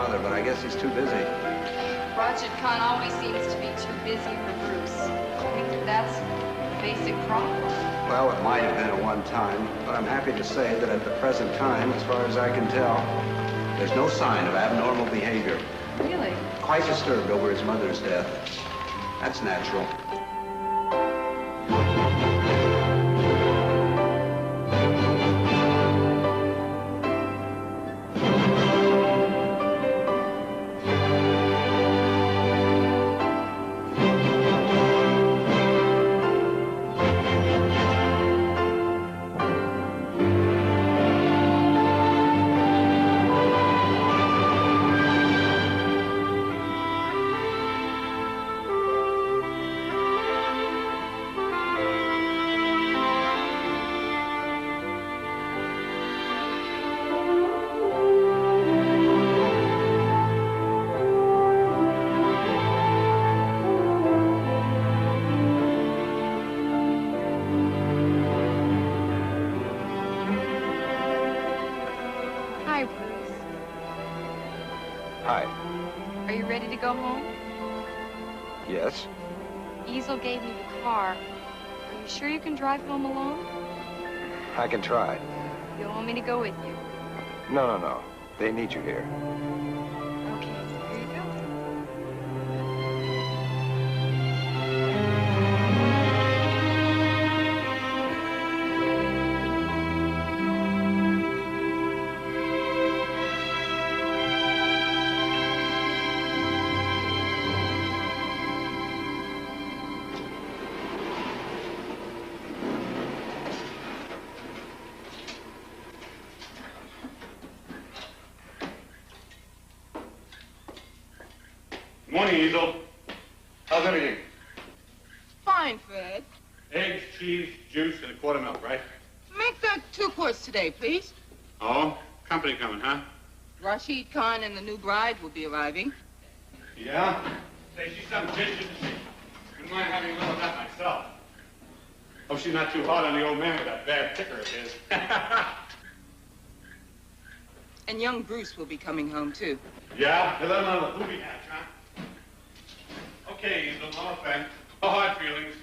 father, but I guess he's too busy. Roger Khan always seems to be too busy for Bruce. I think that's the basic problem. Well, it might have been at one time, but I'm happy to say that at the present time, as far as I can tell, there's no sign of abnormal behavior. Really? Quite disturbed over his mother's death. That's natural. Go home? Yes. Easel gave me the car. Are you sure you can drive home alone? I can try. You want me to go with you? No. They need you here. Okay, here you go. Morning, Easel. How's everything? Fine, Fred. Eggs, cheese, juice, and a quart of milk, right? Make that 2 quarts today, please. Oh, company coming, huh? Rashid Khan and the new bride will be arriving. Yeah? Say, she's some bitch, isn't she? Wouldn't mind having a little of that myself. Hope she's not too hard on the old man with that bad ticker of his. And young Bruce will be coming home, too. Yeah? They let him out of the booby hatch, huh? Okay, Easel, no offense. No hard feelings.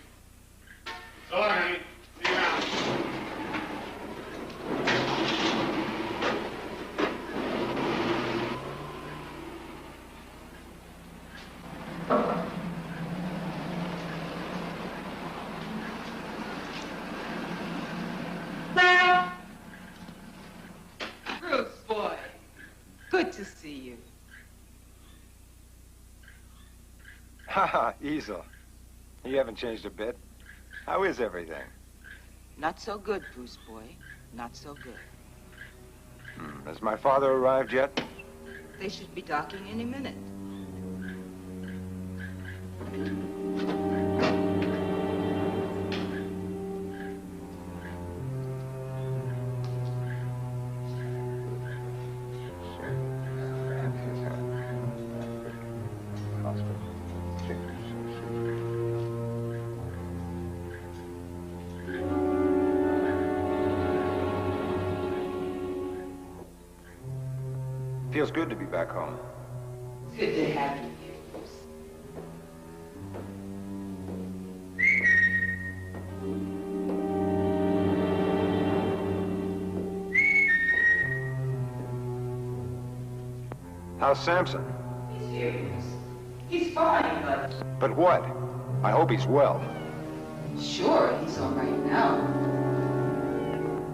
So long, honey. See you around. Bruce, boy. Good to see you. Haha, Easel. You haven't changed a bit. How is everything? Not so good, Bruce, boy. Not so good. Has my father arrived yet? They should be docking any minute. Feels good to be back home. It's good to have you here, Bruce. How's Samson? He's here, Bruce. He's fine, but... But what? I hope he's well. Sure, he's all right now.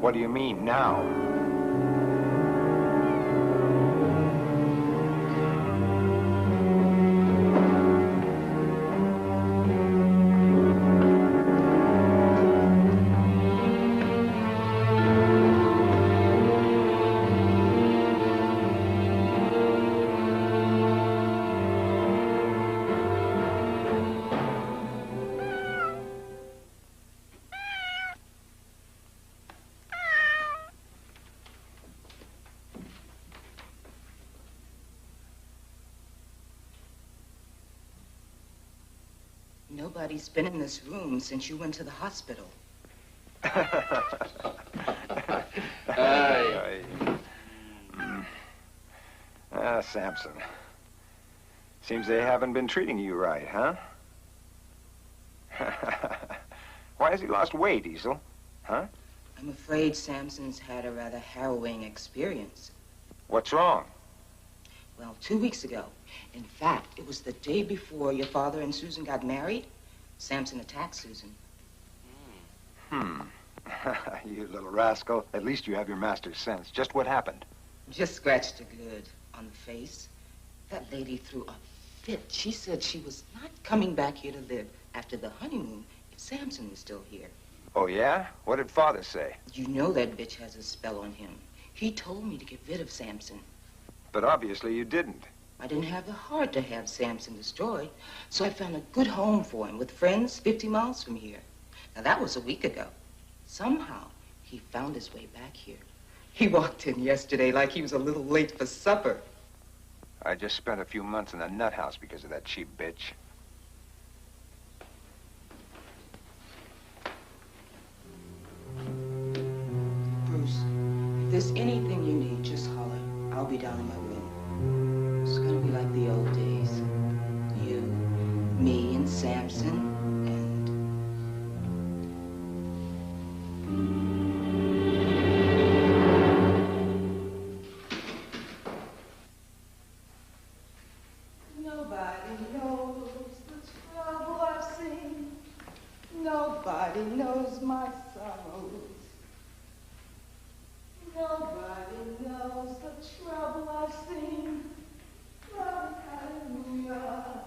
What do you mean, now? Nobody's been in this room since you went to the hospital. Ah, Samson. Seems they haven't been treating you right, huh? Why has he lost weight, Easel? Huh? I'm afraid Samson's had a rather harrowing experience. What's wrong? Well, 2 weeks ago. In fact, it was the day before your father and Susan got married. Samson attacked Susan. You little rascal. At least you have your master's sense. Just what happened? Just scratched a good on the face. That lady threw a fit. She said she was not coming back here to live after the honeymoon if Samson was still here. Oh, yeah? What did Father say? You know that bitch has a spell on him. He told me to get rid of Samson. But obviously you didn't. I didn't have the heart to have Samson destroyed, so I found a good home for him with friends 50 miles from here. Now, that was a week ago. Somehow, he found his way back here. He walked in yesterday like he was a little late for supper. I just spent a few months in a nut house because of that cheap bitch. Bruce, if there's anything you need, just holler. I'll be down in my room. It's gonna be like the old days. You, me, and Samson, Nobody knows my sorrows. Nobody knows the trouble I've seen. Hallelujah.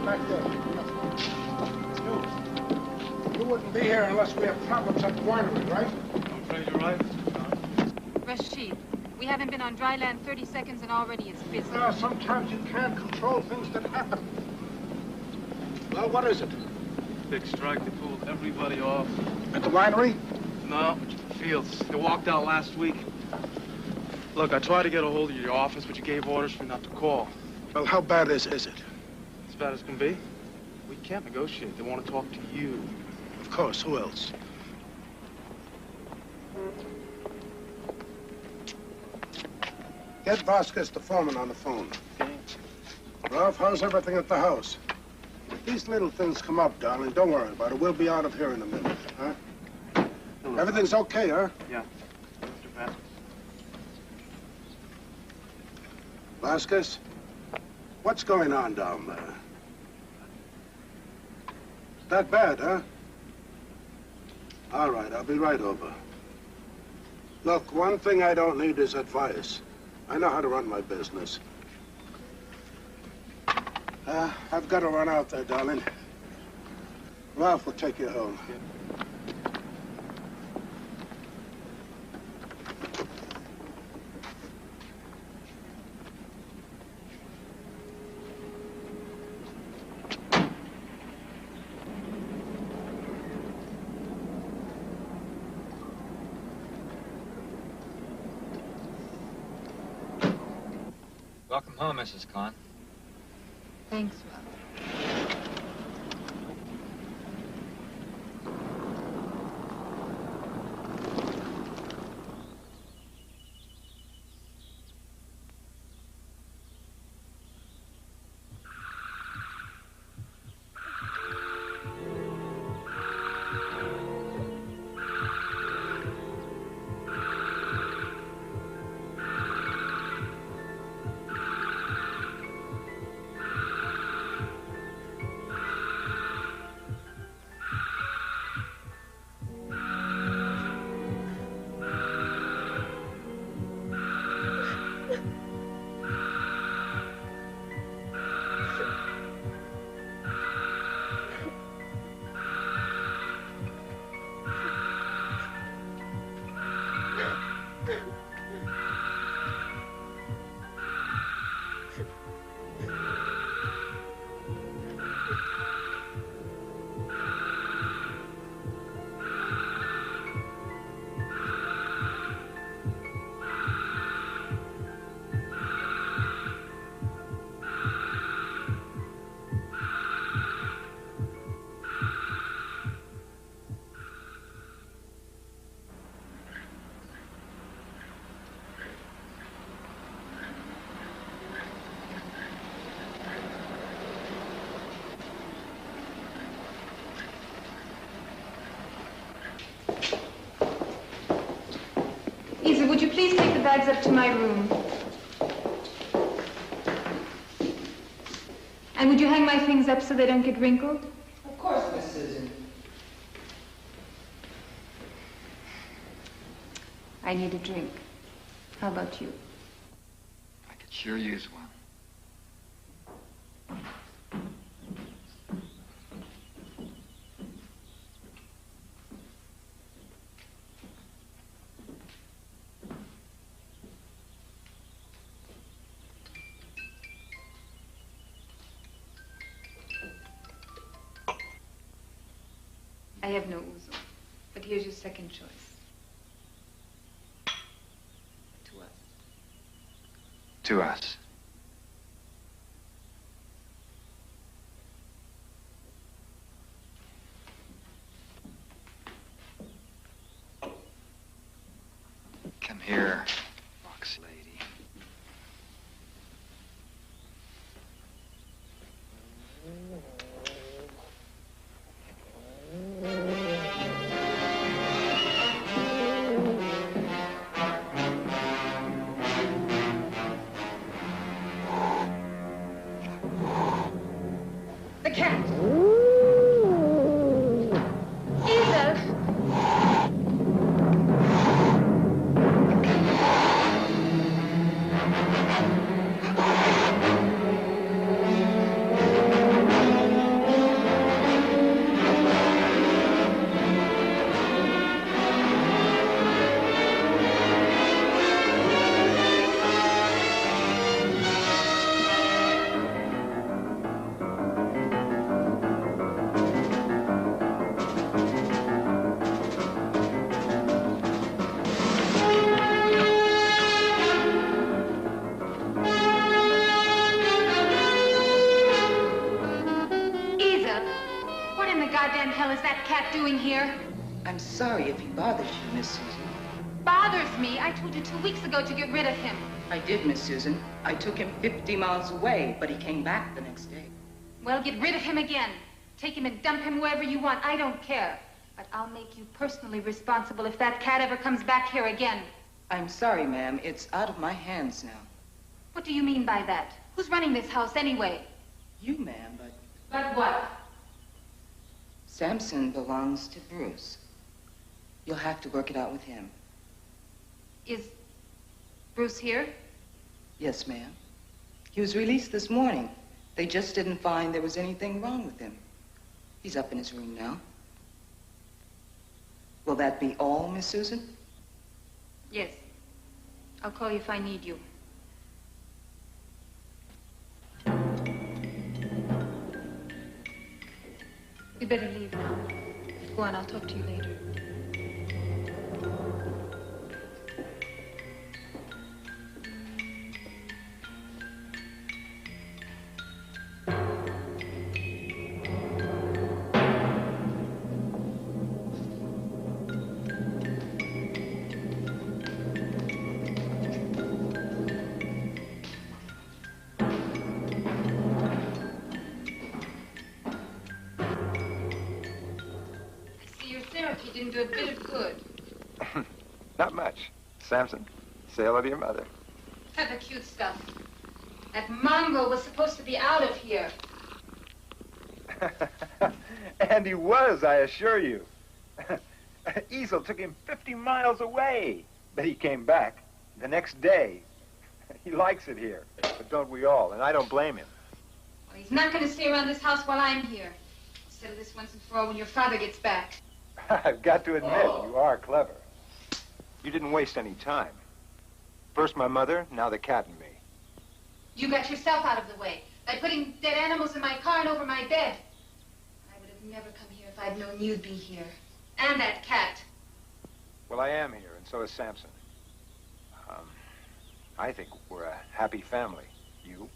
Back there. You wouldn't be here unless we have problems at the winery, right? I'm afraid you're right, Mr. John. Rashid, we haven't been on dry land 30 seconds and already it's busy. Sometimes you can't control things that happen. Well, what is it? Big strike. They pulled everybody off. At the winery? No, Fields. They walked out last week. Look, I tried to get a hold of your office, but you gave orders for me not to call. Well, how bad is it? As bad as can be. We can't negotiate. They want to talk to you. Of course. Who else? Get Vasquez, the foreman, on the phone. Ralph, how's everything at the house? If these little things come up, darling, don't worry about it. We'll be out of here in a minute, huh? Everything's okay, huh? Yeah. Mr. Vasquez. Vasquez? What's going on down there? That bad, huh? All right, I'll be right over. Look, one thing I don't need is advice. I know how to run my business. I've got to run out there, darling. Ralph will take you home. Welcome home, Mrs. Kahn. Thanks, Ralph. Easel, would you please take the bags up to my room? And would you hang my things up so they don't get wrinkled? Of course, Miss Susan. I need a drink. How about you? I could sure use one. I have no ouzo, but here's your second choice. To us. To us. Come here, box lady. The cat! Easel! Doing here? I'm sorry if he bothers you, Miss Susan. Bothers me? I told you 2 weeks ago to get rid of him. I did, Miss Susan. I took him 50 miles away, but he came back the next day. Well, get rid of him again. Take him and dump him wherever you want. I don't care. But I'll make you personally responsible if that cat ever comes back here again. I'm sorry, ma'am. It's out of my hands now. What do you mean by that? Who's running this house anyway? You, ma'am, but... But what? Samson belongs to Bruce. You'll have to work it out with him. Is Bruce here? Yes, ma'am. He was released this morning. They just didn't find there was anything wrong with him. He's up in his room now. Will that be all, Miss Susan? Yes. I'll call you if I need you. You better leave now. Go on, I'll talk to you later. Didn't do a bit of good. Not much. Samson, say hello to your mother. Have the cute stuff. That mongrel was supposed to be out of here. And he was, I assure you. Easel took him 50 miles away, but he came back the next day. He likes it here, but don't we all? And I don't blame him. Well, he's not going to stay around this house while I'm here. Settle this once and for all when your father gets back. I've got to admit, you are clever. You didn't waste any time. First my mother, now the cat and me. You got yourself out of the way by putting dead animals in my car and over my bed. I would have never come here if I'd known you'd be here. And that cat. Well, I am here, and so is Samson. I think we're a happy family. You,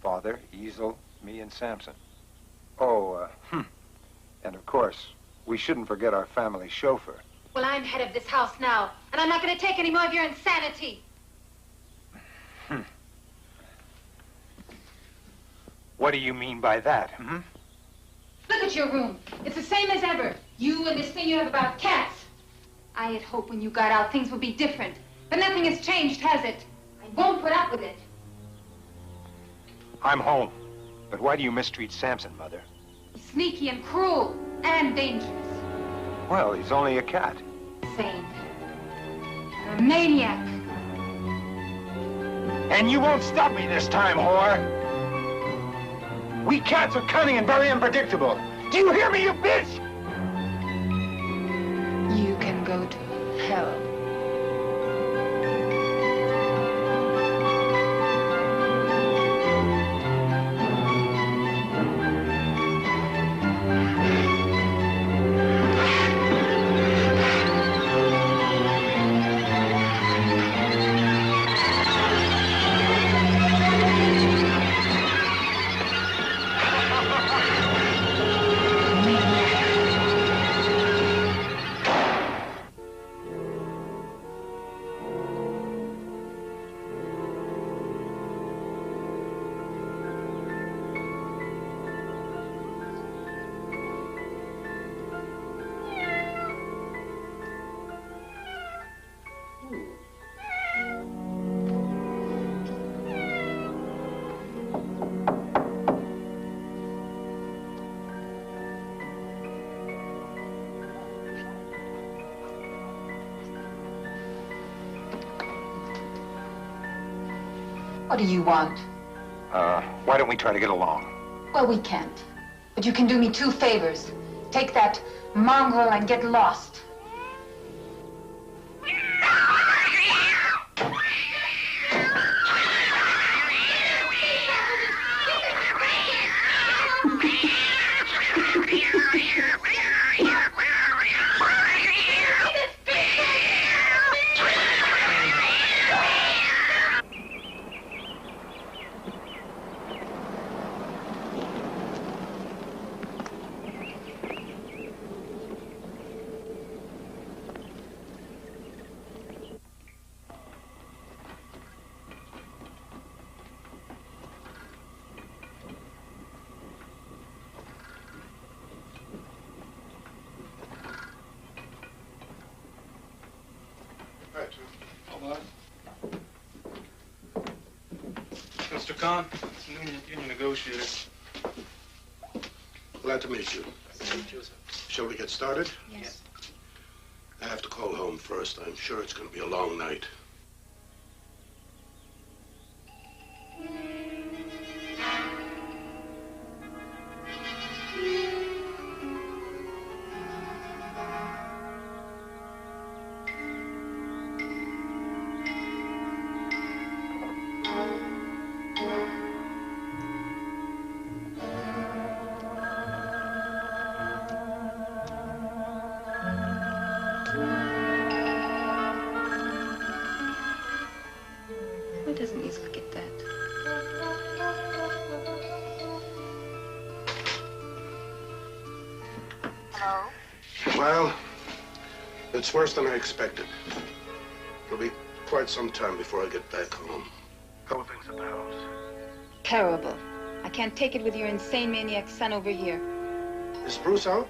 Father, Easel, me, and Samson. Oh, and of course, we shouldn't forget our family chauffeur. Well, I'm head of this house now, and I'm not going to take any more of your insanity. What do you mean by that, Look at your room. It's the same as ever. You and this thing you have about cats. I I had hoped when you got out things would be different. But nothing has changed, has it? I won't put up with it. I'm home. But why do you mistreat Samson, Mother? He's sneaky and cruel and dangerous. Well, he's only a cat. Sane. You're a maniac. And you won't stop me this time, whore. We cats are cunning and very unpredictable. Do you hear me, you bitch? You can go to hell. What do you want? Why don't we try to get along? Well, we can't. But you can do me two favors. Take that mongrel and get lost. Mr. Khan, union negotiator. Glad to meet you. Shall we get started? Yes. I have to call home first. I'm sure it's going to be a long night. Why doesn't Isla get that? Hello? Well, it's worse than I expected. It'll be quite some time before I get back home. How are things at the house? Terrible. I can't take it with your insane maniac son over here. Is Bruce out?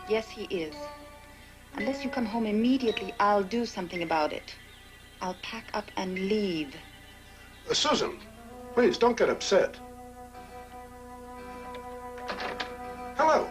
Yes, he is. Unless you come home immediately, I'll do something about it. I'll pack up and leave. Susan, please don't get upset. Hello.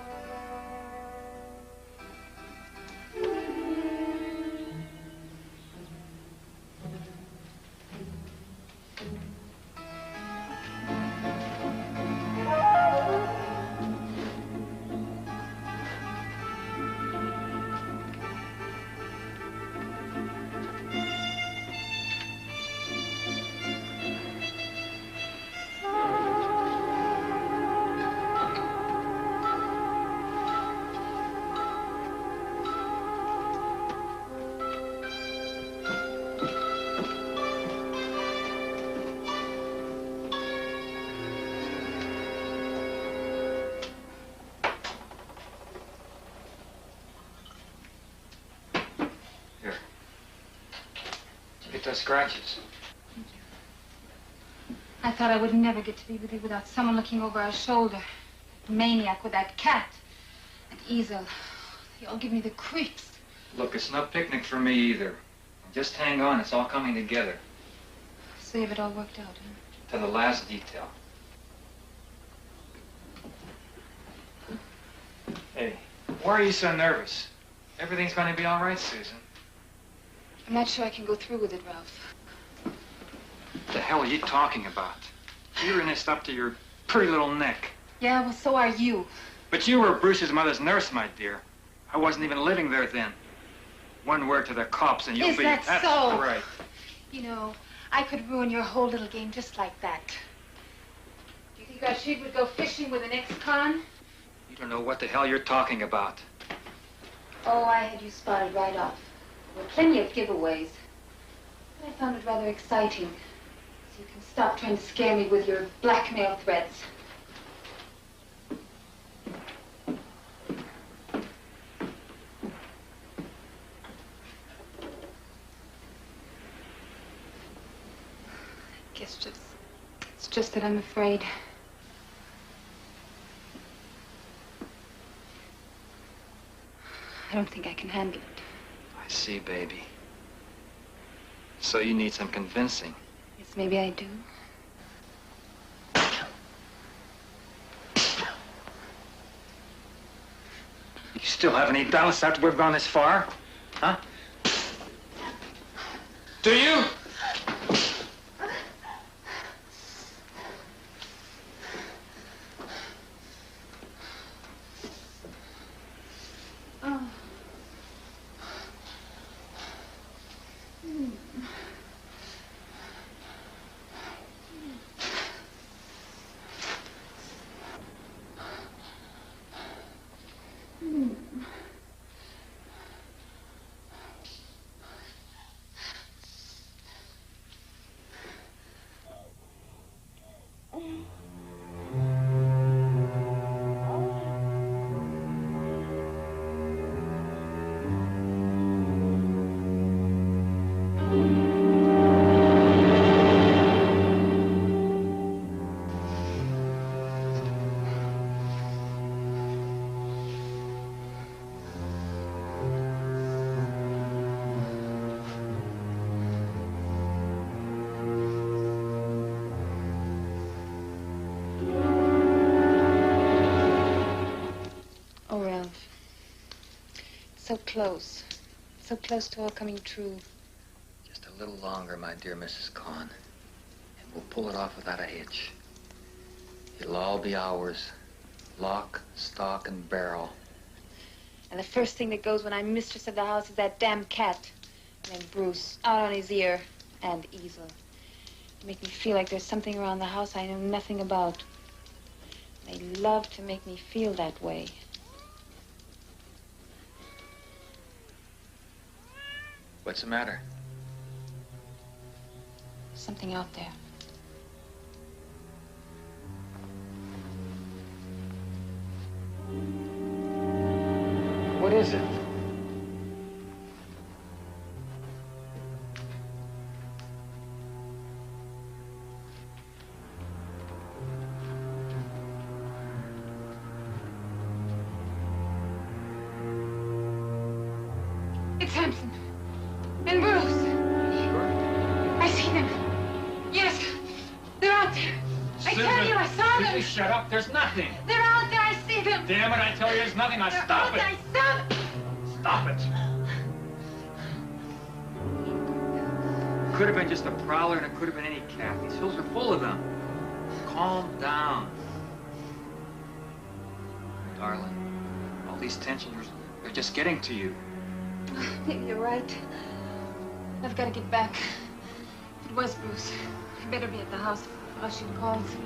Scratches. I thought I would never get to be with you without someone looking over our shoulder. Maniac with that cat. And Easel. They all give me the creeps. Look, it's no picnic for me either. Just hang on, it's all coming together. So you have it all worked out, huh? To the last detail. Hey, why are you so nervous? Everything's going to be all right, Susan. I'm not sure I can go through with it, Ralph. What the hell are you talking about? You're in this up to your pretty little neck. Yeah, well, so are you. But you were Bruce's mother's nurse, my dear. I wasn't even living there then. One word to the cops and you'll be... Is that so? Right. You know, I could ruin your whole little game just like that. Do you think Rashid would go fishing with an ex-con? You don't know what the hell you're talking about. Oh, I had you spotted right off. There were plenty of giveaways. But I found it rather exciting. So you can stop trying to scare me with your blackmail threats. It's just that I'm afraid. I don't think I can handle it. I see, baby. So you need some convincing. Yes, maybe I do. You still have any doubts after we've gone this far? Huh? Do you? So close to all coming true. Just a little longer, my dear Mrs. Conn, and we'll pull it off without a hitch. It'll all be ours, lock, stock, and barrel. And the first thing that goes when I'm mistress of the house is that damn cat. And then Bruce, out on his ear, and Easel. They make me feel like there's something around the house I know nothing about. They love to make me feel that way. What's the matter? Something out there. What is it? It's Samson. And Bruce. Sure. I see them. Yes, they're out there. I tell you, I saw them. Shut up. There's nothing. They're out there. I see them. Damn it, I tell you, there's nothing. Now stop it. I saw them. Stop it. Could have been just a prowler, and it could have been any cat. These hills are full of them. Calm down. Darling, all these tensions, they're just getting to you. Maybe you're right. I've got to get back. If it was Bruce, I better be at the house before Rashid calls.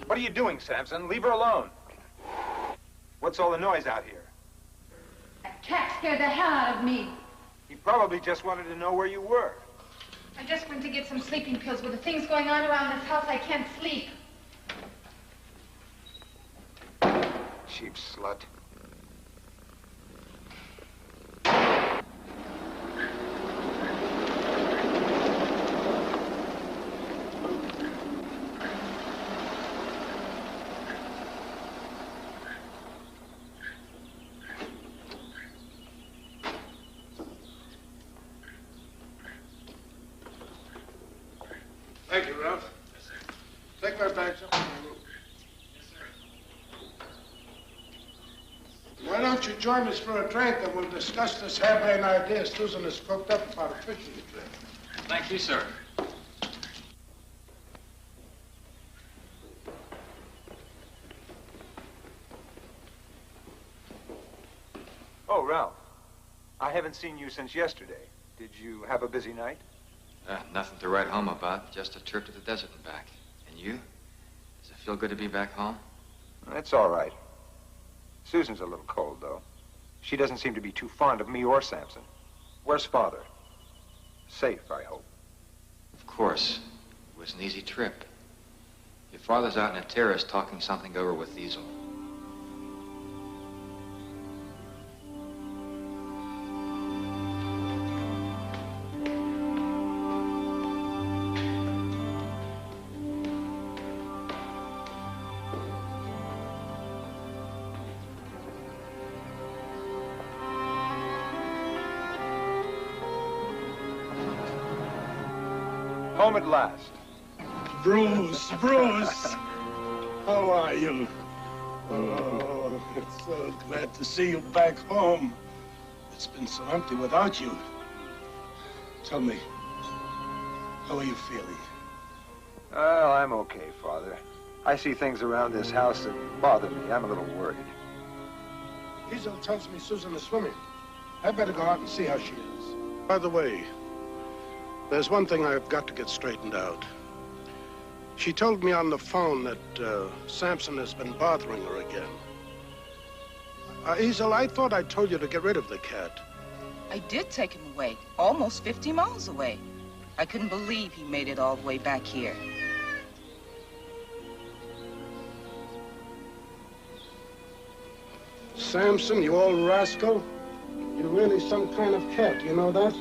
What are you doing, Samson? Leave her alone. What's all the noise out here? That cat scared the hell out of me. He probably just wanted to know where you were. I just went to get some sleeping pills. With the things going on around this house, I can't sleep. Cheap slut. Thank you, Ralph. Yes, sir. Take my bags up in my room. Yes, sir. Why don't you join us for a drink and we'll discuss this harebrained idea Susan has cooked up about a fishing trip. Thank you, sir. Oh, Ralph. I haven't seen you since yesterday. Did you have a busy night? Nothing to write home about, just a trip to the desert and back. And you? Does it feel good to be back home? It's all right. Susan's a little cold, though. She doesn't seem to be too fond of me or Samson. Where's Father? Safe, I hope. Of course. It was an easy trip. Your father's out in a terrace talking something over with Diesel. Home at last. Bruce, how are you? Oh, it's so glad to see you back home. It's been so empty without you. Tell me, how are you feeling? Oh, I'm okay, Father. I see things around this house that bother me. I'm a little worried. Hazel tells me Susan is swimming. I better go out and see how she is. By the way, there's one thing I've got to get straightened out. She told me on the phone that Samson has been bothering her again. Hazel, I thought I told you to get rid of the cat. I did take him away, almost 50 miles away. I couldn't believe he made it all the way back here. Samson, you old rascal. You're really some kind of cat, you know that?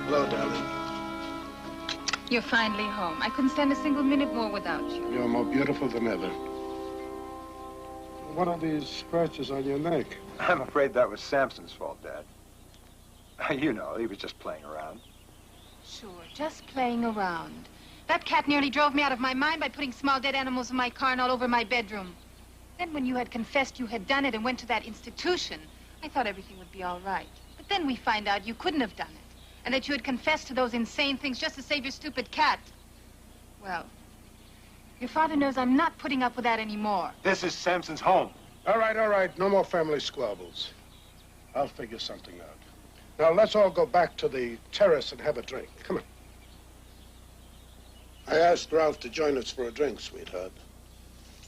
Hello, darling. You're finally home. I couldn't stand a single minute more without you. You're more beautiful than ever. What are these scratches on your neck? I'm afraid that was Samson's fault, Dad. You know, he was just playing around. Sure, just playing around. That cat nearly drove me out of my mind by putting small dead animals in my car and all over my bedroom. Then when you had confessed you had done it and went to that institution, I thought everything would be all right. But then we find out you couldn't have done it, and that you had confessed to those insane things just to save your stupid cat. Well, your father knows I'm not putting up with that anymore. This is Samson's home. All right. No more family squabbles. I'll figure something out. Now, let's all go back to the terrace and have a drink. Come on. I asked Ralph to join us for a drink, sweetheart.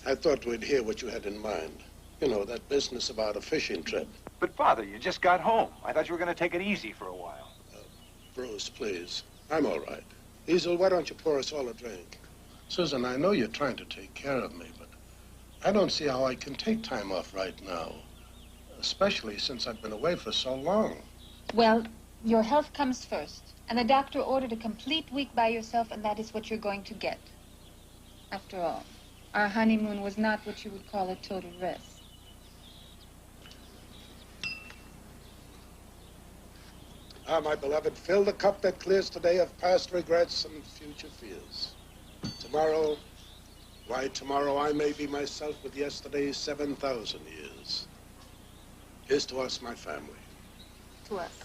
I thought we'd hear what you had in mind. You know, that business about a fishing trip. But, Father, you just got home. I thought you were going to take it easy for a while. Bruce, please. I'm all right. Hazel, why don't you pour us all a drink? Susan, I know you're trying to take care of me, but I don't see how I can take time off right now, especially since I've been away for so long. Well, your health comes first, and the doctor ordered a complete week by yourself, and that is what you're going to get. After all, our honeymoon was not what you would call a total rest. Ah, my beloved, fill the cup that clears today of past regrets and future fears. Tomorrow, why, tomorrow I may be myself with yesterday's 7,000 years. Here's to us, my family. To us.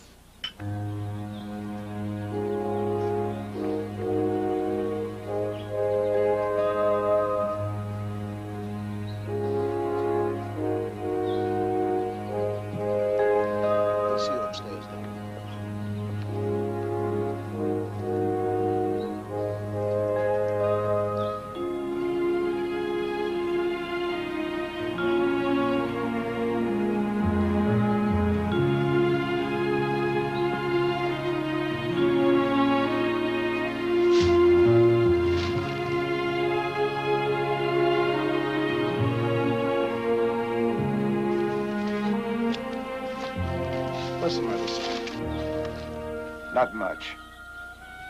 How's the medicine? Not much.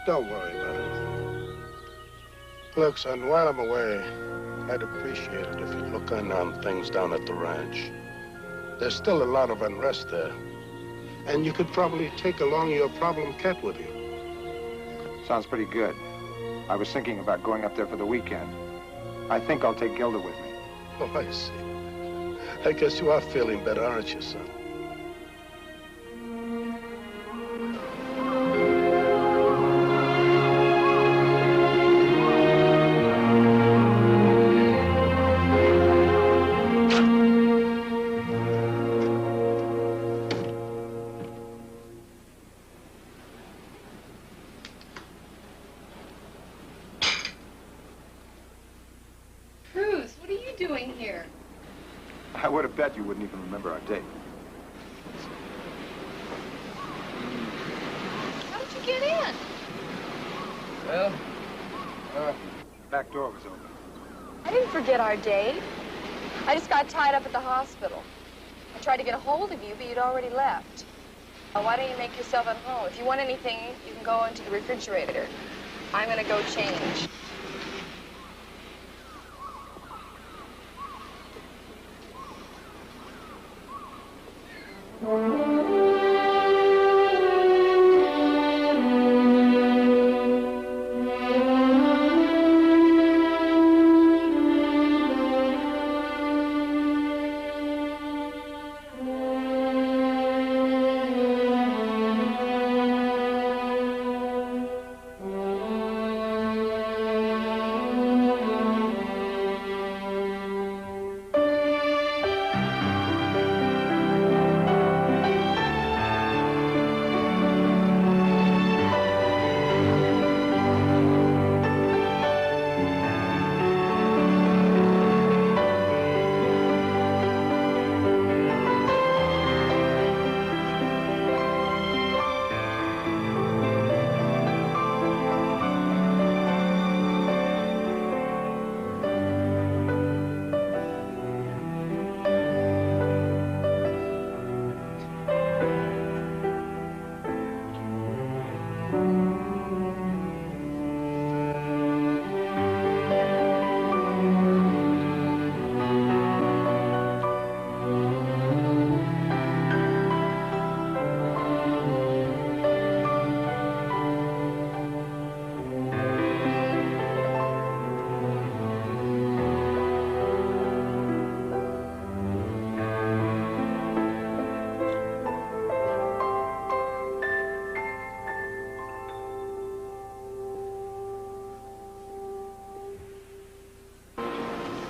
Don't worry about it. Look, son, while I'm away, I'd appreciate it if you'd look in on things down at the ranch. There's still a lot of unrest there. And you could probably take along your problem cat with you. Sounds pretty good. I was thinking about going up there for the weekend. I think I'll take Gilda with me. Oh, I see. I guess you are feeling better, aren't you, son? I would have bet you wouldn't even remember our date. How'd you get in? Well, back door was open. I didn't forget our date. I just got tied up at the hospital. I tried to get a hold of you, but you'd already left. Why don't you make yourself at home? If you want anything, you can go into the refrigerator. I'm gonna go change.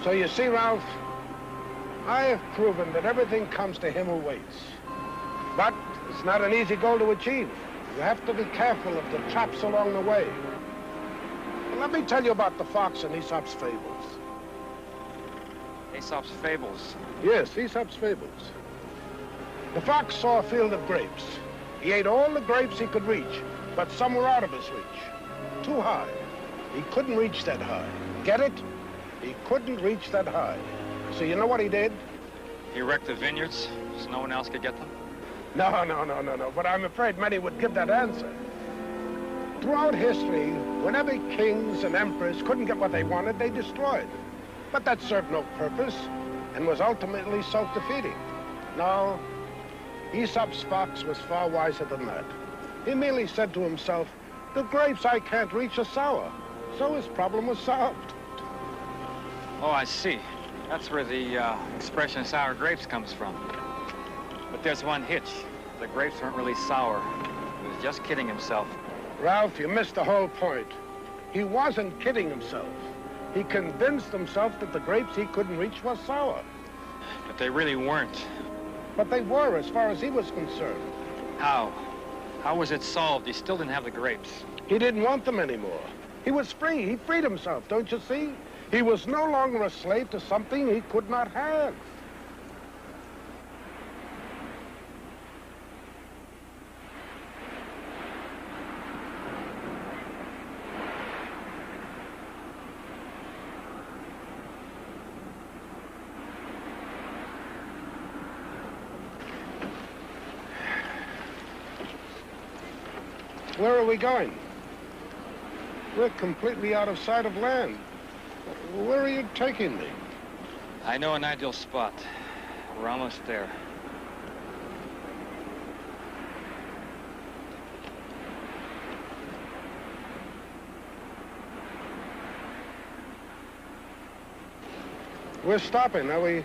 So you see, Ralph, I have proven that everything comes to him who waits. But it's not an easy goal to achieve. You have to be careful of the traps along the way. And let me tell you about the fox in Aesop's fables. Aesop's fables? Yes, Aesop's fables. The fox saw a field of grapes. He ate all the grapes he could reach, but some were out of his reach. Too high. He couldn't reach that high. Get it? He couldn't reach that high. So you know what he did? He wrecked the vineyards so no one else could get them? No. But I'm afraid many would give that answer. Throughout history, whenever kings and emperors couldn't get what they wanted, they destroyed. But that served no purpose and was ultimately self-defeating. No, Aesop's fox was far wiser than that. He merely said to himself, the grapes I can't reach are sour. So his problem was solved. Oh, I see. That's where the expression sour grapes comes from. But there's one hitch. The grapes weren't really sour. He was just kidding himself. Ralph, you missed the whole point. He wasn't kidding himself. He convinced himself that the grapes he couldn't reach were sour. But they really weren't. But they were, as far as he was concerned. How? How was it solved? He still didn't have the grapes. He didn't want them anymore. He was free. He freed himself, don't you see? He was no longer a slave to something he could not have. Where are we going? We're completely out of sight of land. Where are you taking me? I know an ideal spot. We're almost there. We're stopping, are we?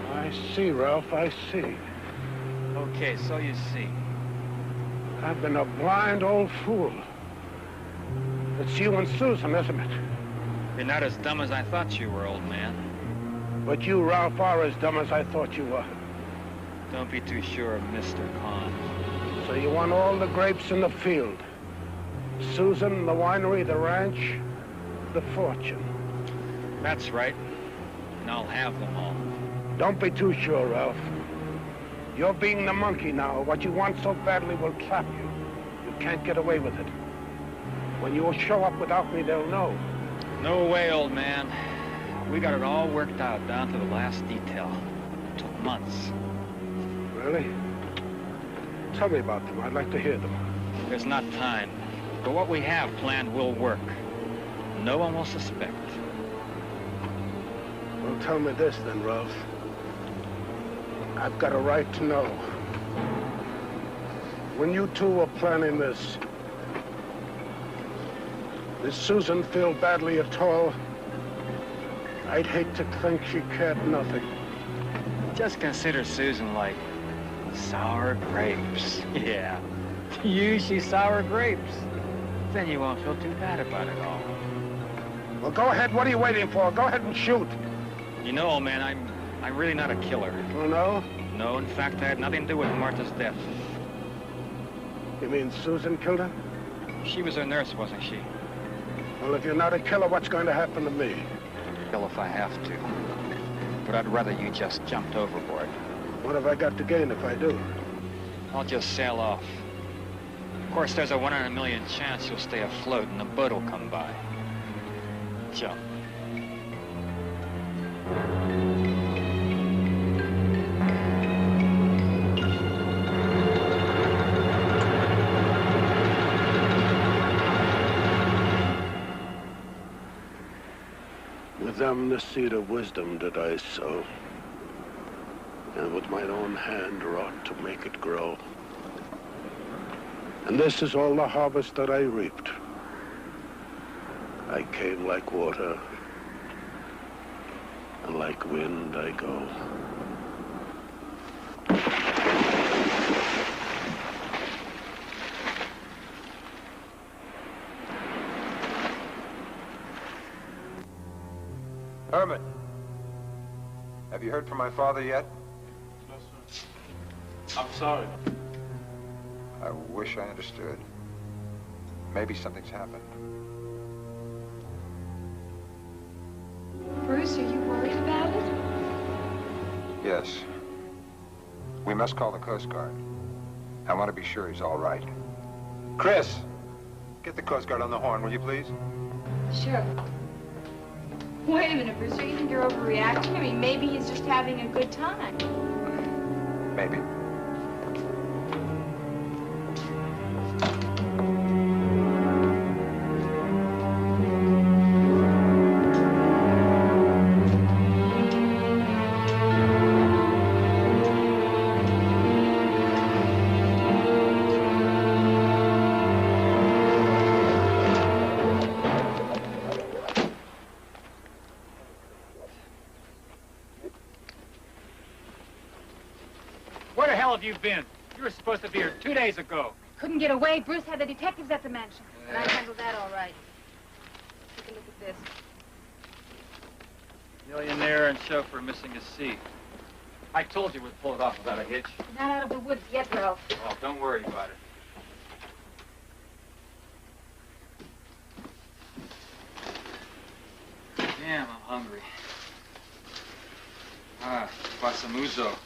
I see, Ralph, I see. Okay, so you see. I've been a blind old fool. It's you and Susan, isn't it? You're not as dumb as I thought you were, old man. But you, Ralph, are as dumb as I thought you were. Don't be too sure of Mr. Kahn. So you want all the grapes in the field. Susan, the winery, the ranch, the fortune. That's right. And I'll have them all. Don't be too sure, Ralph. You're being the monkey now. What you want so badly will trap you. You can't get away with it. When you show up without me, they'll know. No way, old man. We got it all worked out down to the last detail. It took months. Really? Tell me about them. I'd like to hear them. There's not time. But what we have planned will work. No one will suspect. Well, tell me this then, Ralph. I've got a right to know. When you two were planning this, did Susan feel badly at all? I'd hate to think she cared nothing. Just consider Susan like sour grapes. Yeah. To you, she's sour grapes. Then you won't feel too bad about it all. Well, go ahead. What are you waiting for? Go ahead and shoot. You know, old man, I'm really not a killer. Oh, no? No, in fact, I had nothing to do with Martha's death. You mean Susan killed her? She was a nurse, wasn't she? Well, if you're not a killer, what's going to happen to me? Kill if I have to. But I'd rather you just jumped overboard. What have I got to gain if I do? I'll just sail off. Of course, there's a 1 in a million chance you'll stay afloat and the boat will come by. Jump. With them the seed of wisdom did I sow, and with mine own hand wrought to make it grow. And this is all the harvest that I reaped. I came like water, and like wind I go. Herman, have you heard from my father yet? No, sir. I'm sorry. I wish I understood. Maybe something's happened. Bruce, are you worried about it? Yes. We must call the Coast Guard. I want to be sure he's all right. Chris, get the Coast Guard on the horn, will you please? Sure. Wait a minute, Bruce. Don't you think you're overreacting? I mean, maybe he's just having a good time. Maybe. Where the hell have you been? You were supposed to be here 2 days ago. Couldn't get away. Bruce had the detectives at the mansion. And I handled that all right. Take a look at this. Millionaire and chauffeur missing a seat. I told you we'd pull it off without a hitch. We're not out of the woods yet, Ralph. Oh, don't worry about it. Damn, I'm hungry. Ah, bought some ouzo.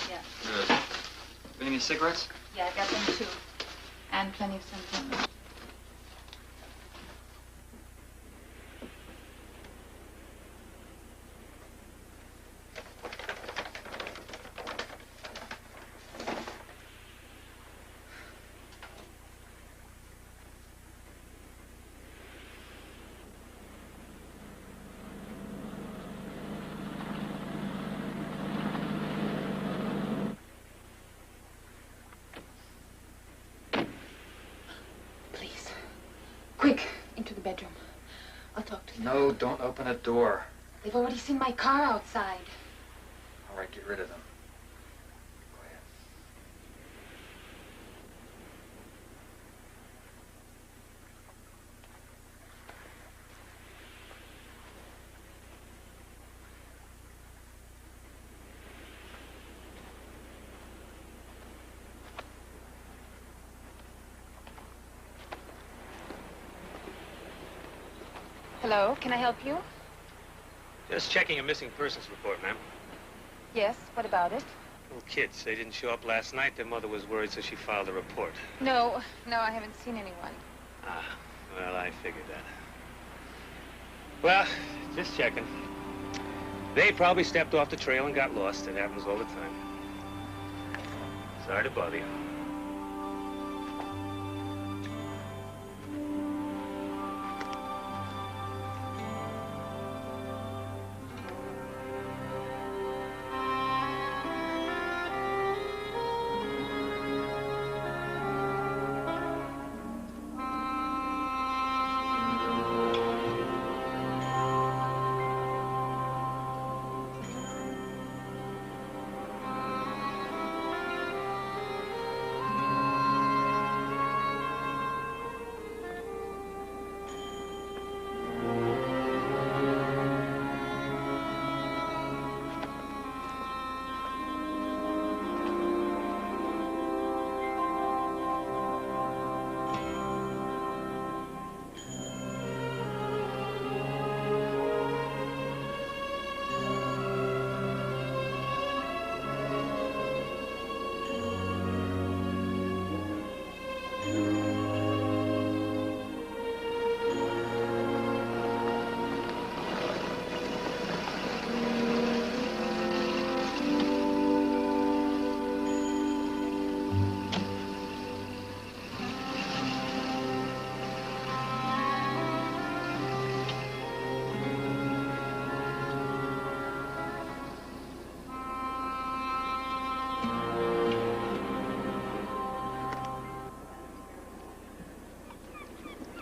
Yeah. Good. Got any cigarettes? Yeah, I got them too. And plenty of something. Quick, into the bedroom. I'll talk to them. No, don't open a door. They've already seen my car outside. All right, get rid of them. Go ahead. Hello, can I help you? Just checking a missing persons report, ma'am. Yes, what about it? Little kids, they didn't show up last night. Their mother was worried, so she filed a report. No, I haven't seen anyone. Ah, well, I figured that. Well, just checking. They probably stepped off the trail and got lost. It happens all the time. Sorry to bother you.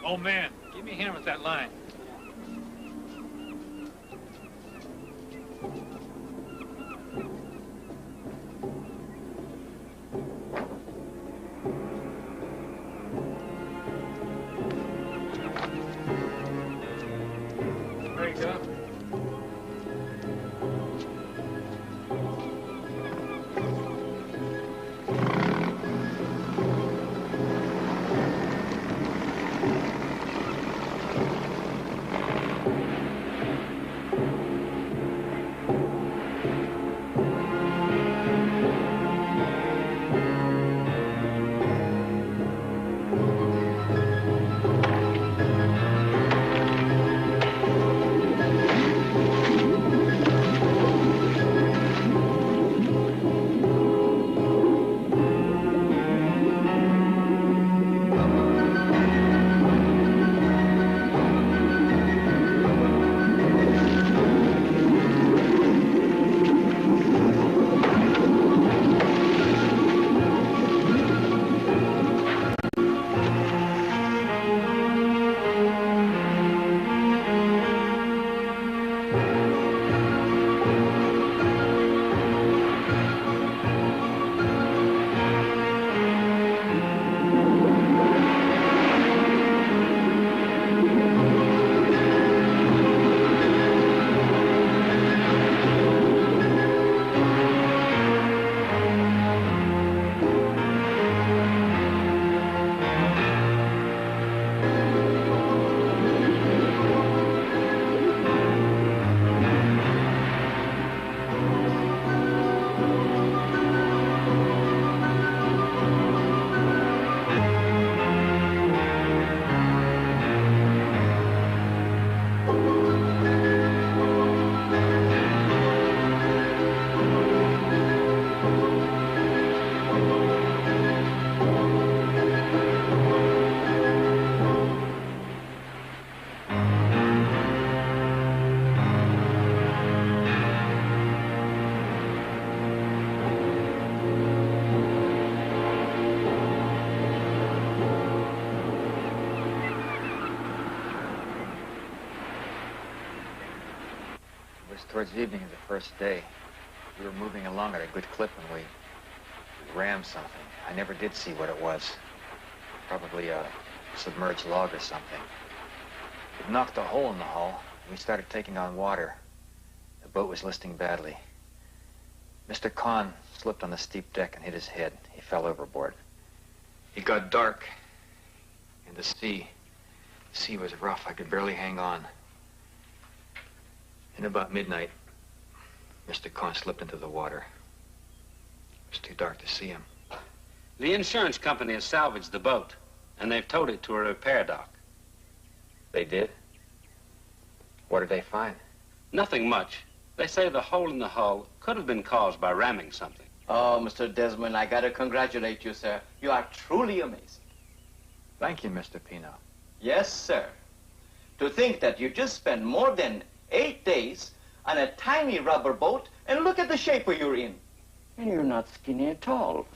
Oh, man, give me a hand with that line. There you go. towards the evening of the first day. We were moving along at a good clip when we rammed something. I never did see what it was. Probably a submerged log or something. It knocked a hole in the hull. We started taking on water. The boat was listing badly. Mr. Kahn slipped on the steep deck and hit his head. He fell overboard. It got dark, and the sea was rough. I could barely hang on. And about midnight, Mr. Kahn slipped into the water. It was too dark to see him. The insurance company has salvaged the boat, and they've towed it to a repair dock. They did? What did they find? Nothing much. They say the hole in the hull could have been caused by ramming something. Oh, Mr. Desmond, I gotta congratulate you, sir. You are truly amazing. Thank you, Mr. Pino. Yes, sir. To think that you just spent more than 8 days on a tiny rubber boat, and look at the shape you're in. And you're not skinny at all,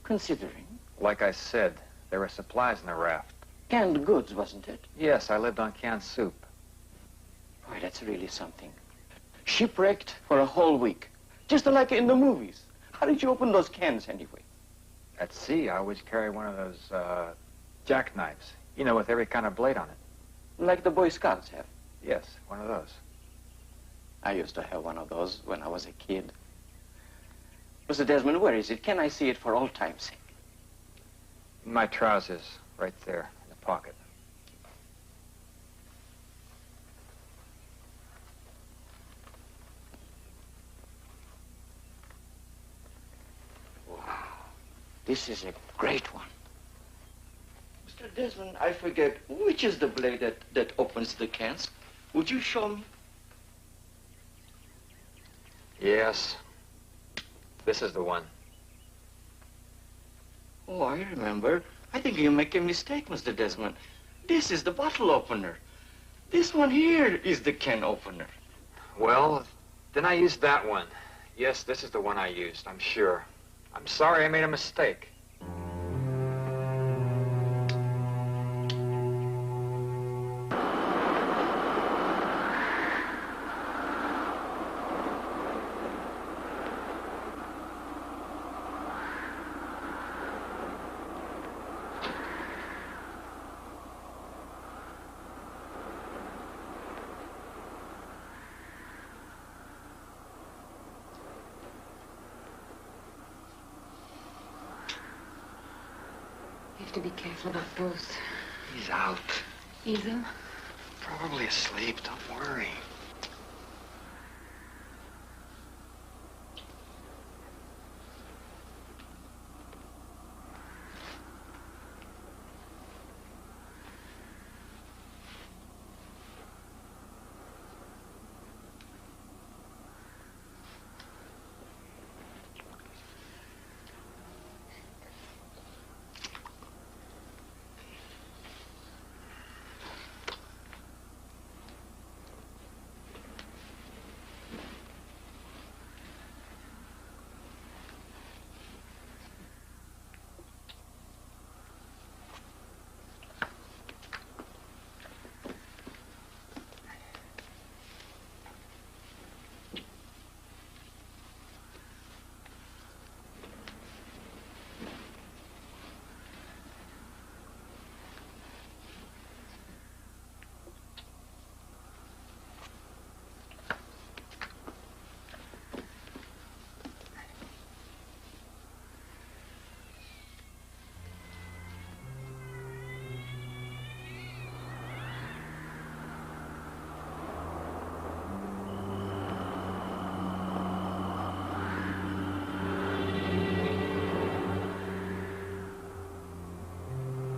considering. Like I said, there were supplies in the raft. Canned goods, wasn't it? Yes, I lived on canned soup. Why, that's really something. Shipwrecked for a whole week, just like in the movies. How did you open those cans anyway? At sea, I always carry one of those jackknives, you know, with every kind of blade on it. Like the Boy Scouts have? Yes, one of those. I used to have one of those when I was a kid. Mr. Desmond, where is it? Can I see it for all time's sake? In my trousers, right there, in the pocket. Wow, this is a great one. Mr. Desmond, I forget, which is the blade that opens the cans? Would you show me? Yes. This is the one. Oh, I remember. I think you make a mistake, Mr. Desmond. This is the bottle opener. This one here is the can opener. Well, then I used that one. Yes, this is the one I used, I'm sure. I'm sorry I made a mistake. You have to be careful about Bruce. He's out. Easel? Probably asleep, don't worry.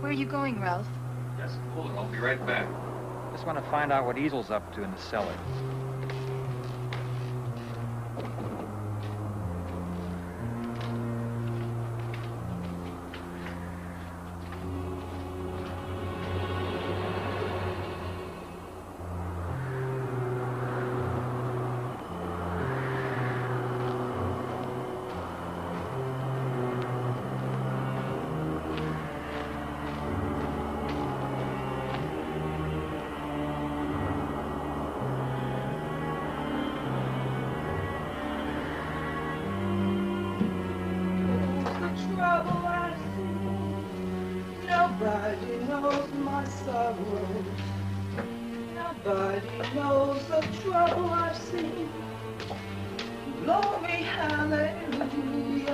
Where are you going, Ralph? Just hold it. I'll be right back. Just want to find out what Easel's up to in the cellar. Nobody knows my sorrows. Nobody knows the trouble I've seen. Glory, hallelujah.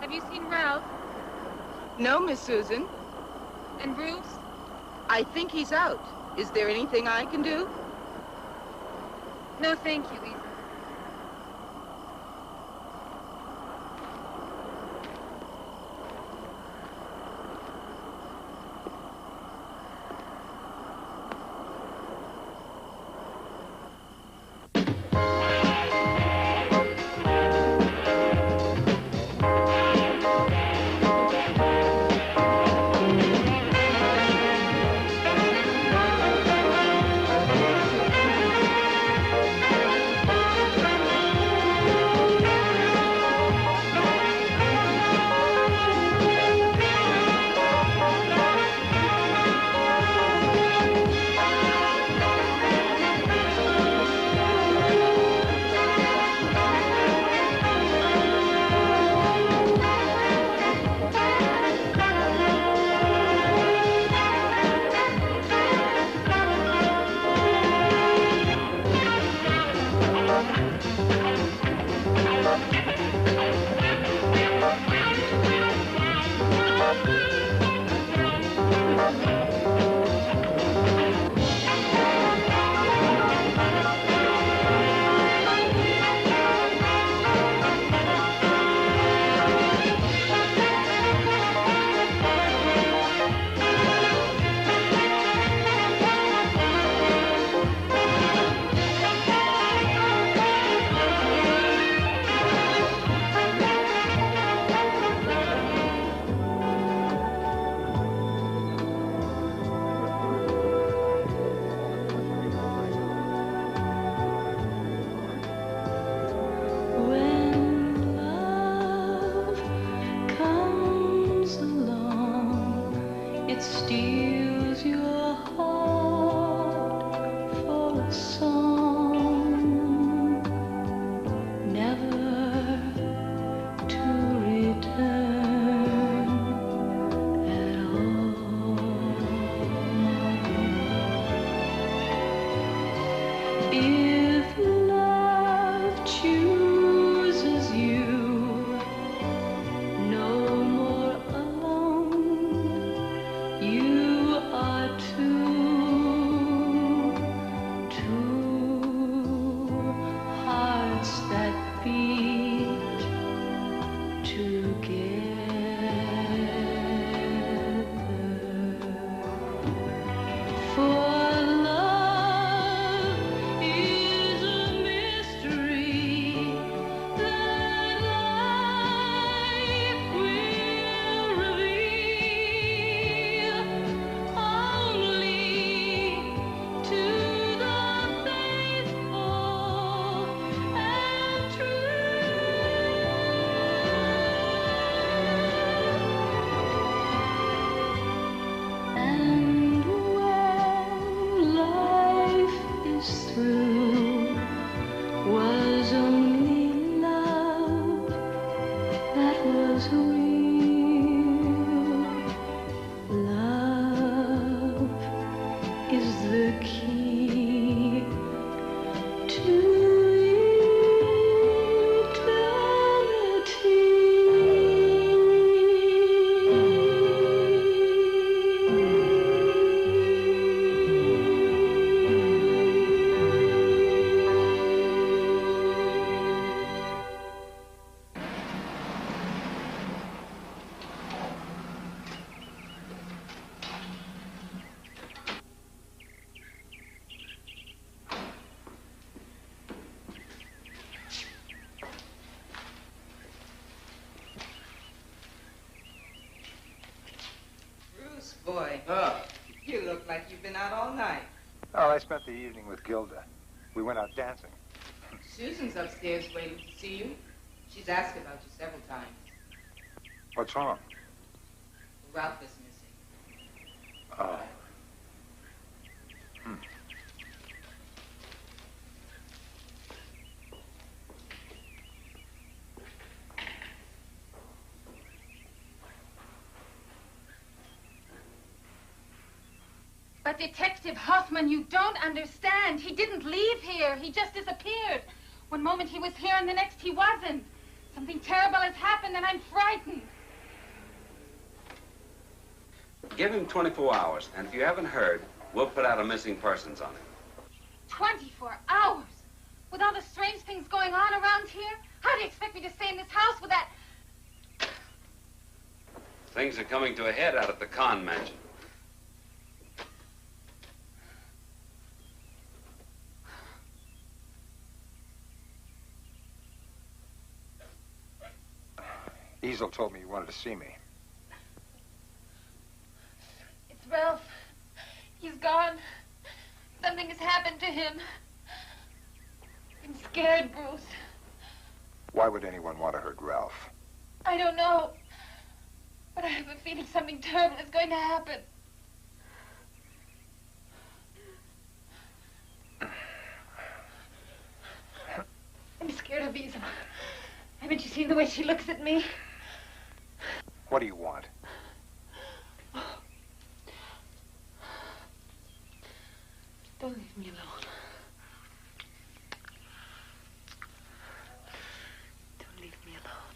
Have you seen Ralph? No, Miss Susan. And Bruce? I think he's out. Is there anything I can do? No, thank you, Lisa. Boy, you look like you've been out all night. Oh, I spent the evening with Gilda. We went out dancing. Susan's upstairs waiting to see you. She's asked about you several times. What's wrong? Ralph is missing. Oh. But Detective Hoffman, you don't understand. He didn't leave here. He just disappeared. One moment he was here and the next he wasn't. Something terrible has happened and I'm frightened. Give him 24 hours, and if you haven't heard, we'll put out a missing persons on him. 24 hours? With all the strange things going on around here? How do you expect me to stay in this house with that... Things are coming to a head out at the Khan mansion. Easel told me you wanted to see me. It's Ralph. He's gone. Something has happened to him. I'm scared, Bruce. Why would anyone want to hurt Ralph? I don't know. But I have a feeling something terrible is going to happen. I'm scared of Easel. Haven't you seen the way she looks at me? What do you want? Don't leave me alone. Don't leave me alone.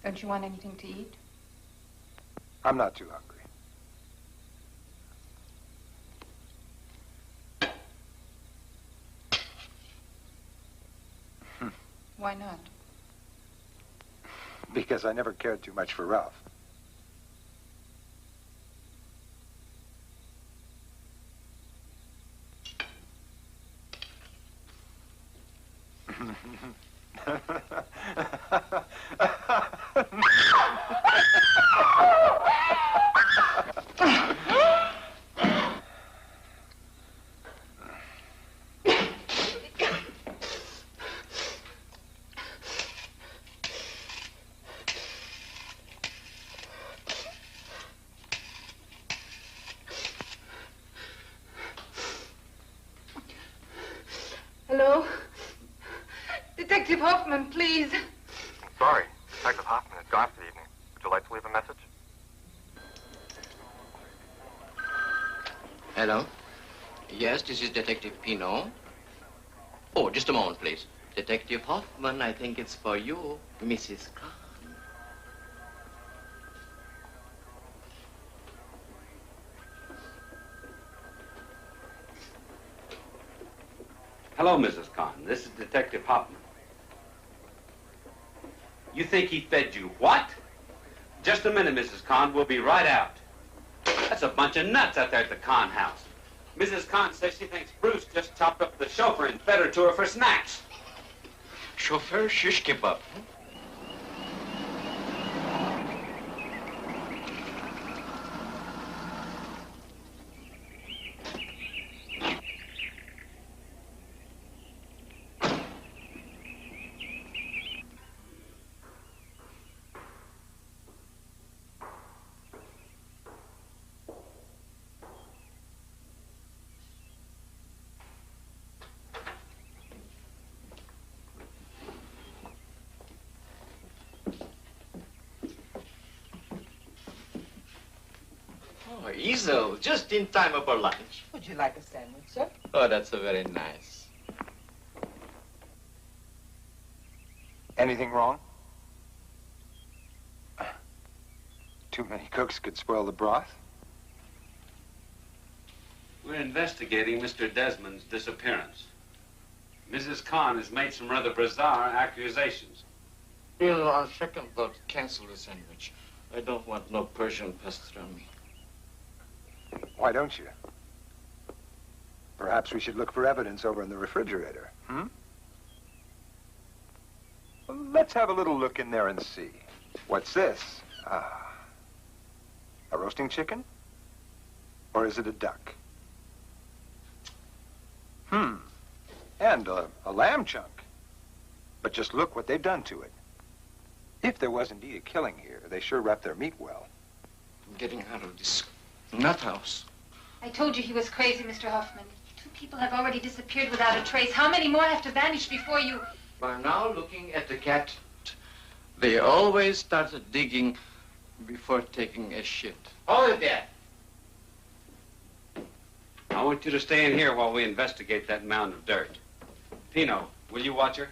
Don't you want anything to eat? I'm not too hungry. Why not? Because I never cared too much for Ralph. Hello? Detective Hoffman, please. Sorry, Detective Hoffman has gone for the evening. Would you like to leave a message? Hello? Yes, this is Detective Pinot. Oh, just a moment, please. Detective Hoffman, I think it's for you, Mrs. Kahn. Hello, Mrs. Kahn. This is Detective Hoffman. You think he fed you what? Just a minute, Mrs. Kahn. We'll be right out. That's a bunch of nuts out there at the Kahn house. Mrs. Kahn says she thinks Bruce just chopped up the chauffeur and fed her to her for snacks. Chauffeur shish kebab. Oh, Easel, just in time for lunch. Would you like a sandwich, sir? Oh, that's very nice. Anything wrong? Too many cooks could spoil the broth. We're investigating Mr. Desmond's disappearance. Mrs. Kahn has made some rather bizarre accusations. Well, on second thought, cancel the sandwich. I don't want no Persian pastrami. Why don't you? Perhaps we should look for evidence over in the refrigerator, hmm? Well, let's have a little look in there and see. What's this? Ah. A roasting chicken? Or is it a duck? And a lamb chunk. But just look what they've done to it. If there was indeed a killing here, they sure wrapped their meat well. I'm getting out of this nut house. I told you he was crazy, Mr. Hoffman. 2 people have already disappeared without a trace. How many more have to vanish before you... By now, looking at the cat, they always started digging before taking a shit. Hold it there. I want you to stay in here while we investigate that mound of dirt. Pino, will you watch her?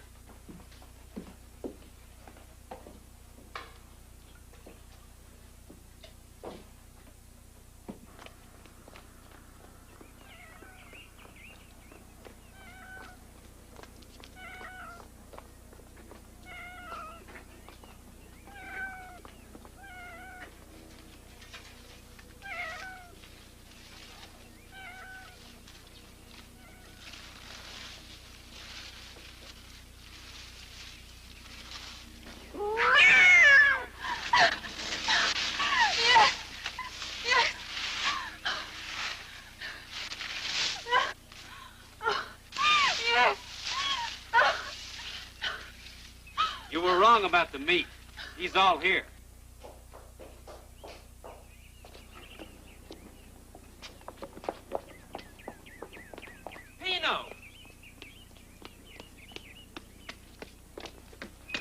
You were wrong about the meat. He's all here. Pino!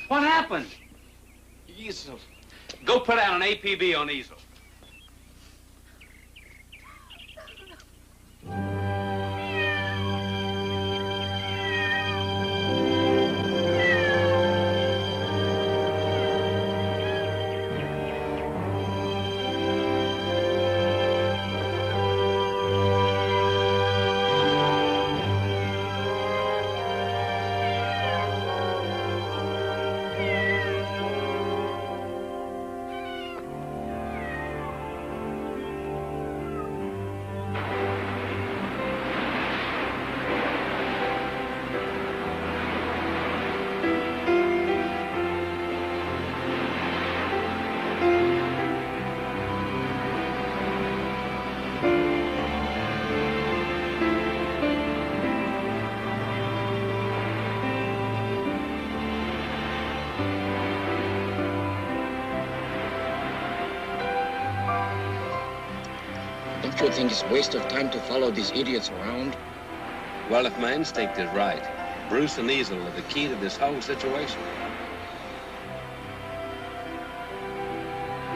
What happened? Easel. Go put out an APB on Easel. Don't you think it's a waste of time to follow these idiots around? Well, if my instinct is right, Bruce and Easel are the key to this whole situation.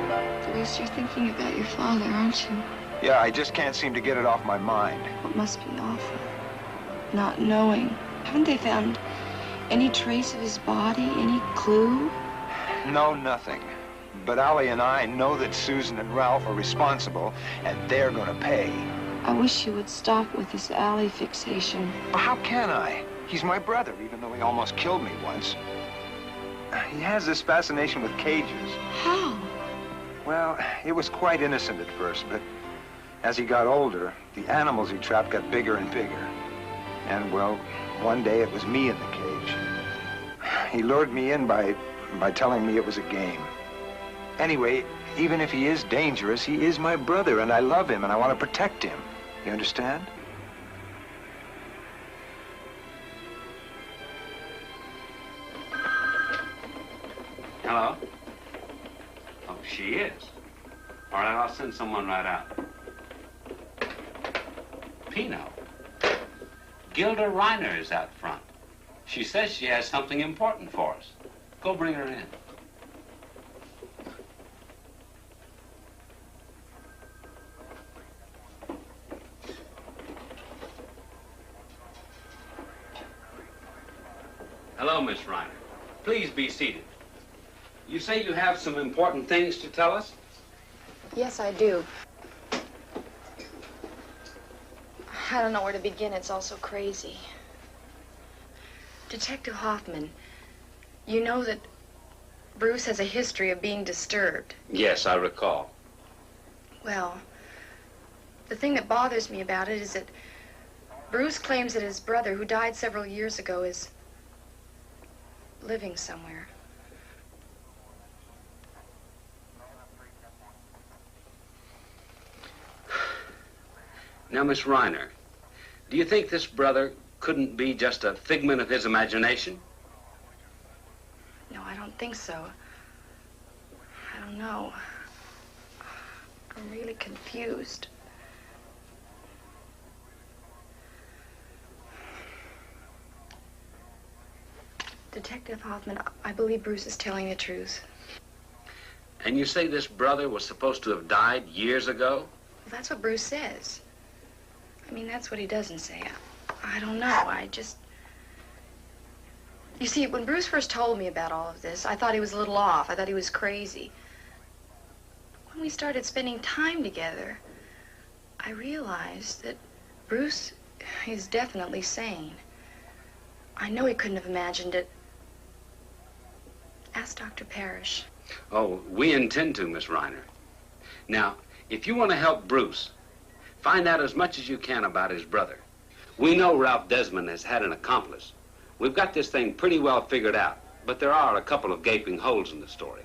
At least you're thinking about your father, aren't you? Yeah, I just can't seem to get it off my mind. It must be awful. Not knowing. Haven't they found any trace of his body? Any clue? No, nothing. But Allie and I know that Susan and Ralph are responsible, and they're gonna pay. I wish you would stop with this Allie fixation. How can I? He's my brother, even though he almost killed me once. He has this fascination with cages. How? Well, it was quite innocent at first, but as he got older, the animals he trapped got bigger and bigger. And, well, one day it was me in the cage. He lured me in by telling me it was a game. Anyway, even if he is dangerous, he is my brother, and I love him, and I want to protect him. You understand? Hello? Oh, she is. All right, I'll send someone right out. Pino. Gilda Reiner is out front. She says she has something important for us. Go bring her in. Hello, Miss Reiner. Please be seated. You say you have some important things to tell us? Yes, I do. I don't know where to begin. It's all so crazy. Detective Hoffman, you know that Bruce has a history of being disturbed. Yes, I recall. Well, the thing that bothers me about it is that Bruce claims that his brother, who died several years ago, is living somewhere. Now, Miss Reiner, do you think this brother couldn't be just a figment of his imagination? No, I don't think so. I don't know. I'm really confused. Detective Hoffman, I believe Bruce is telling the truth. And you say this brother was supposed to have died years ago? Well, that's what Bruce says. I mean, that's what he doesn't say. I don't know. I just... You see, when Bruce first told me about all of this, I thought he was a little off. I thought he was crazy. When we started spending time together, I realized that Bruce is definitely sane. I know he couldn't have imagined it. Ask Dr. Parrish. Oh, we intend to, Miss Reiner. Now, if you want to help Bruce, find out as much as you can about his brother. We know Ralph Desmond has had an accomplice. We've got this thing pretty well figured out, but there are a couple of gaping holes in the story.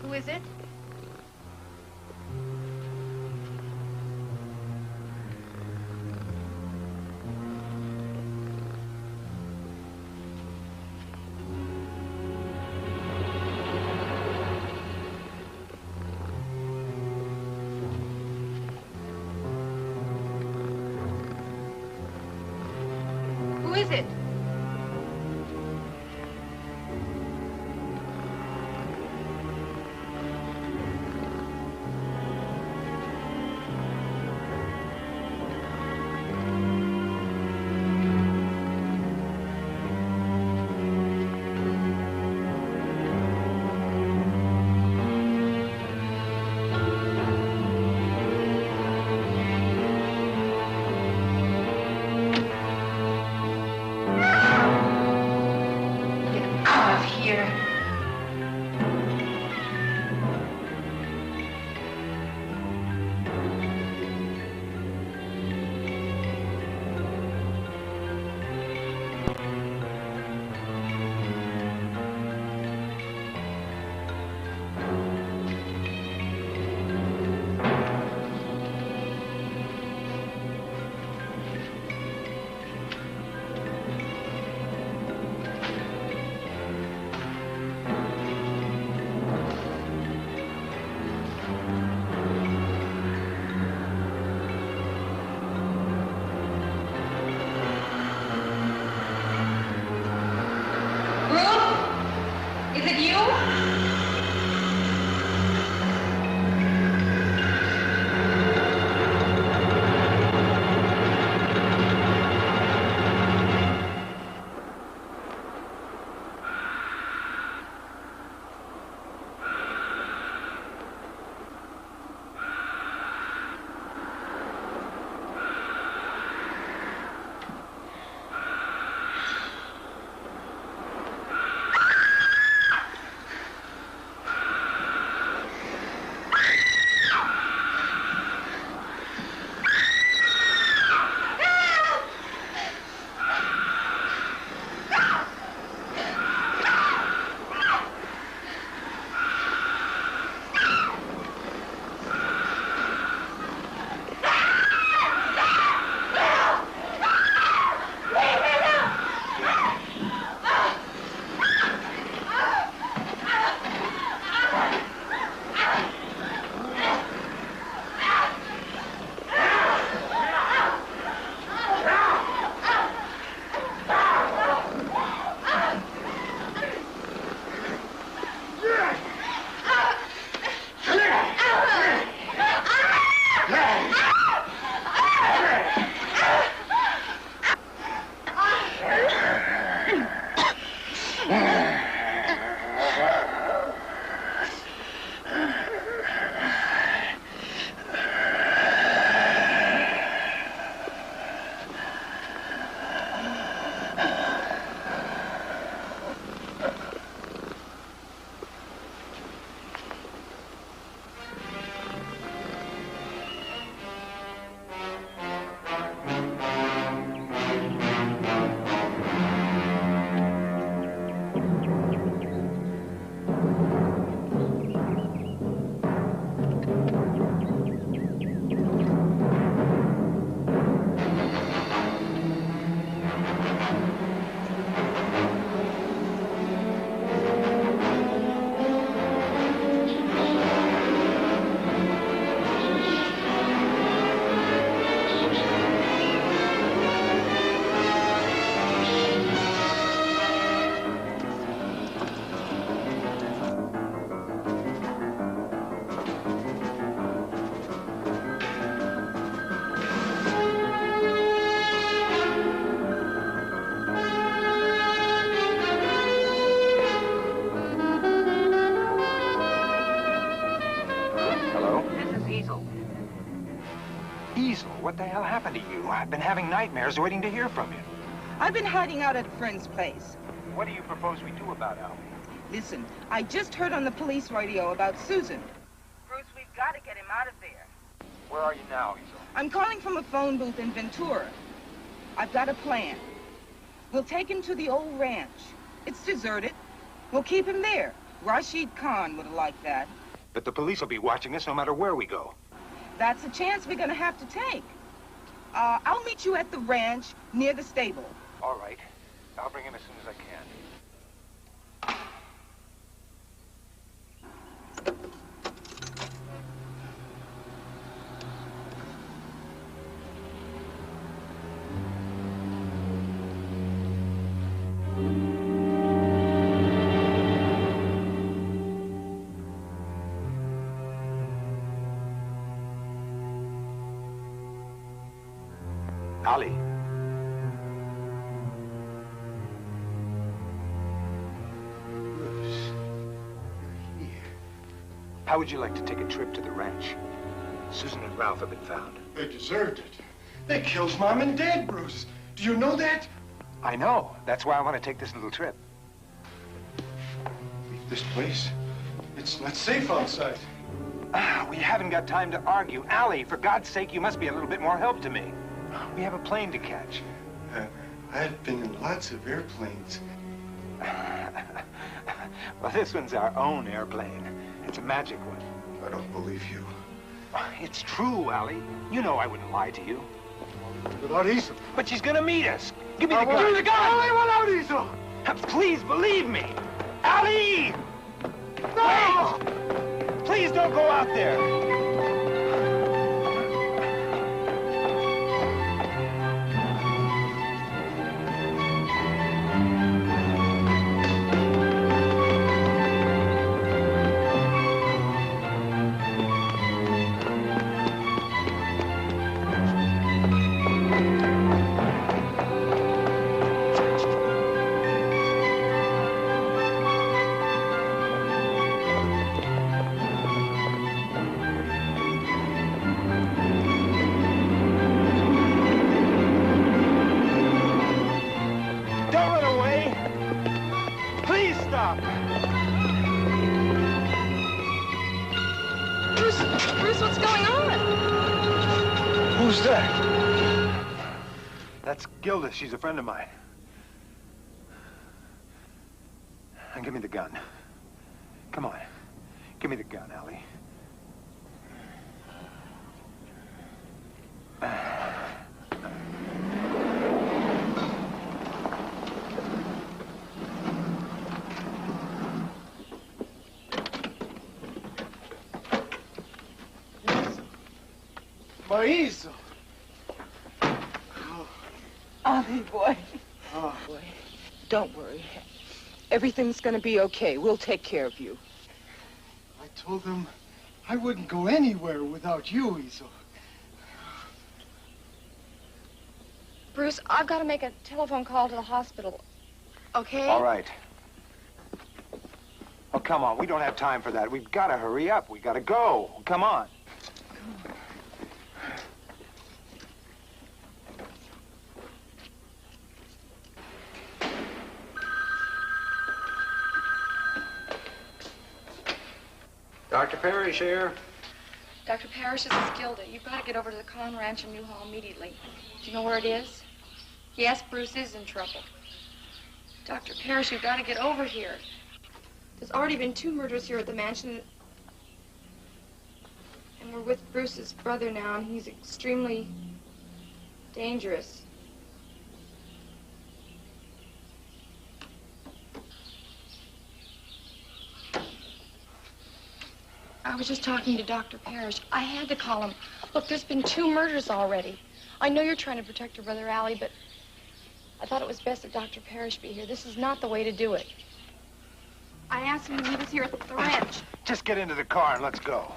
Who is it? Who is it? Easel, what the hell happened to you? I've been having nightmares waiting to hear from you. I've been hiding out at a friend's place. What do you propose we do about Allie? Listen, I just heard on the police radio about Susan. Bruce, we've got to get him out of there. Where are you now, Easel? I'm calling from a phone booth in Ventura. I've got a plan. We'll take him to the old ranch. It's deserted. We'll keep him there. Rashid Khan would have liked that. But the police will be watching us no matter where we go. That's a chance we're gonna have to take. I'll meet you at the ranch near the stable. All right. I'll bring him as soon as I can. Ali. Bruce, you're here. How would you like to take a trip to the ranch? Susan and Ralph have been found. They deserved it. They killed Mom and Dad, Bruce. Do you know that? I know. That's why I want to take this little trip. Leave this place. It's not safe outside. We haven't got time to argue. Ali, for God's sake, you must be a little bit more help to me. We have a plane to catch. I've been in lots of airplanes. Well, this one's our own airplane. It's a magic one. I don't believe you. It's true, Ali. You know I wouldn't lie to you. Without Easel. But she's gonna meet us. Give me the gun. Give me the gun! Ali, without Easel! Please believe me. Ali! No! Wait! Please don't go out there. Bruce, what's going on? Who's that? That's Gilda. She's a friend of mine. And give me the gun. Come on. Give me the gun, Ali. My Easel. Ali, boy. Oh, boy. Don't worry. Everything's gonna be okay. We'll take care of you. I told them I wouldn't go anywhere without you, Easel. Bruce, I've got to make a telephone call to the hospital. Okay? All right. Oh, come on. We don't have time for that. We've got to hurry up. We got to go. Come on. Dr. Parrish here. Dr. Parrish, this is Gilda. You've got to get over to the Con Ranch in Newhall immediately. Do you know where it is? Yes, Bruce is in trouble. Dr. Parrish, you've got to get over here. There's already been 2 murders here at the mansion. And we're with Bruce's brother now, and he's extremely dangerous. I was just talking to Dr. Parrish. I had to call him. Look, there's been 2 murders already. I know you're trying to protect your brother, Allie, but I thought it was best that Dr. Parrish be here. This is not the way to do it. I asked him to meet us here at the ranch. Just get into the car and let's go.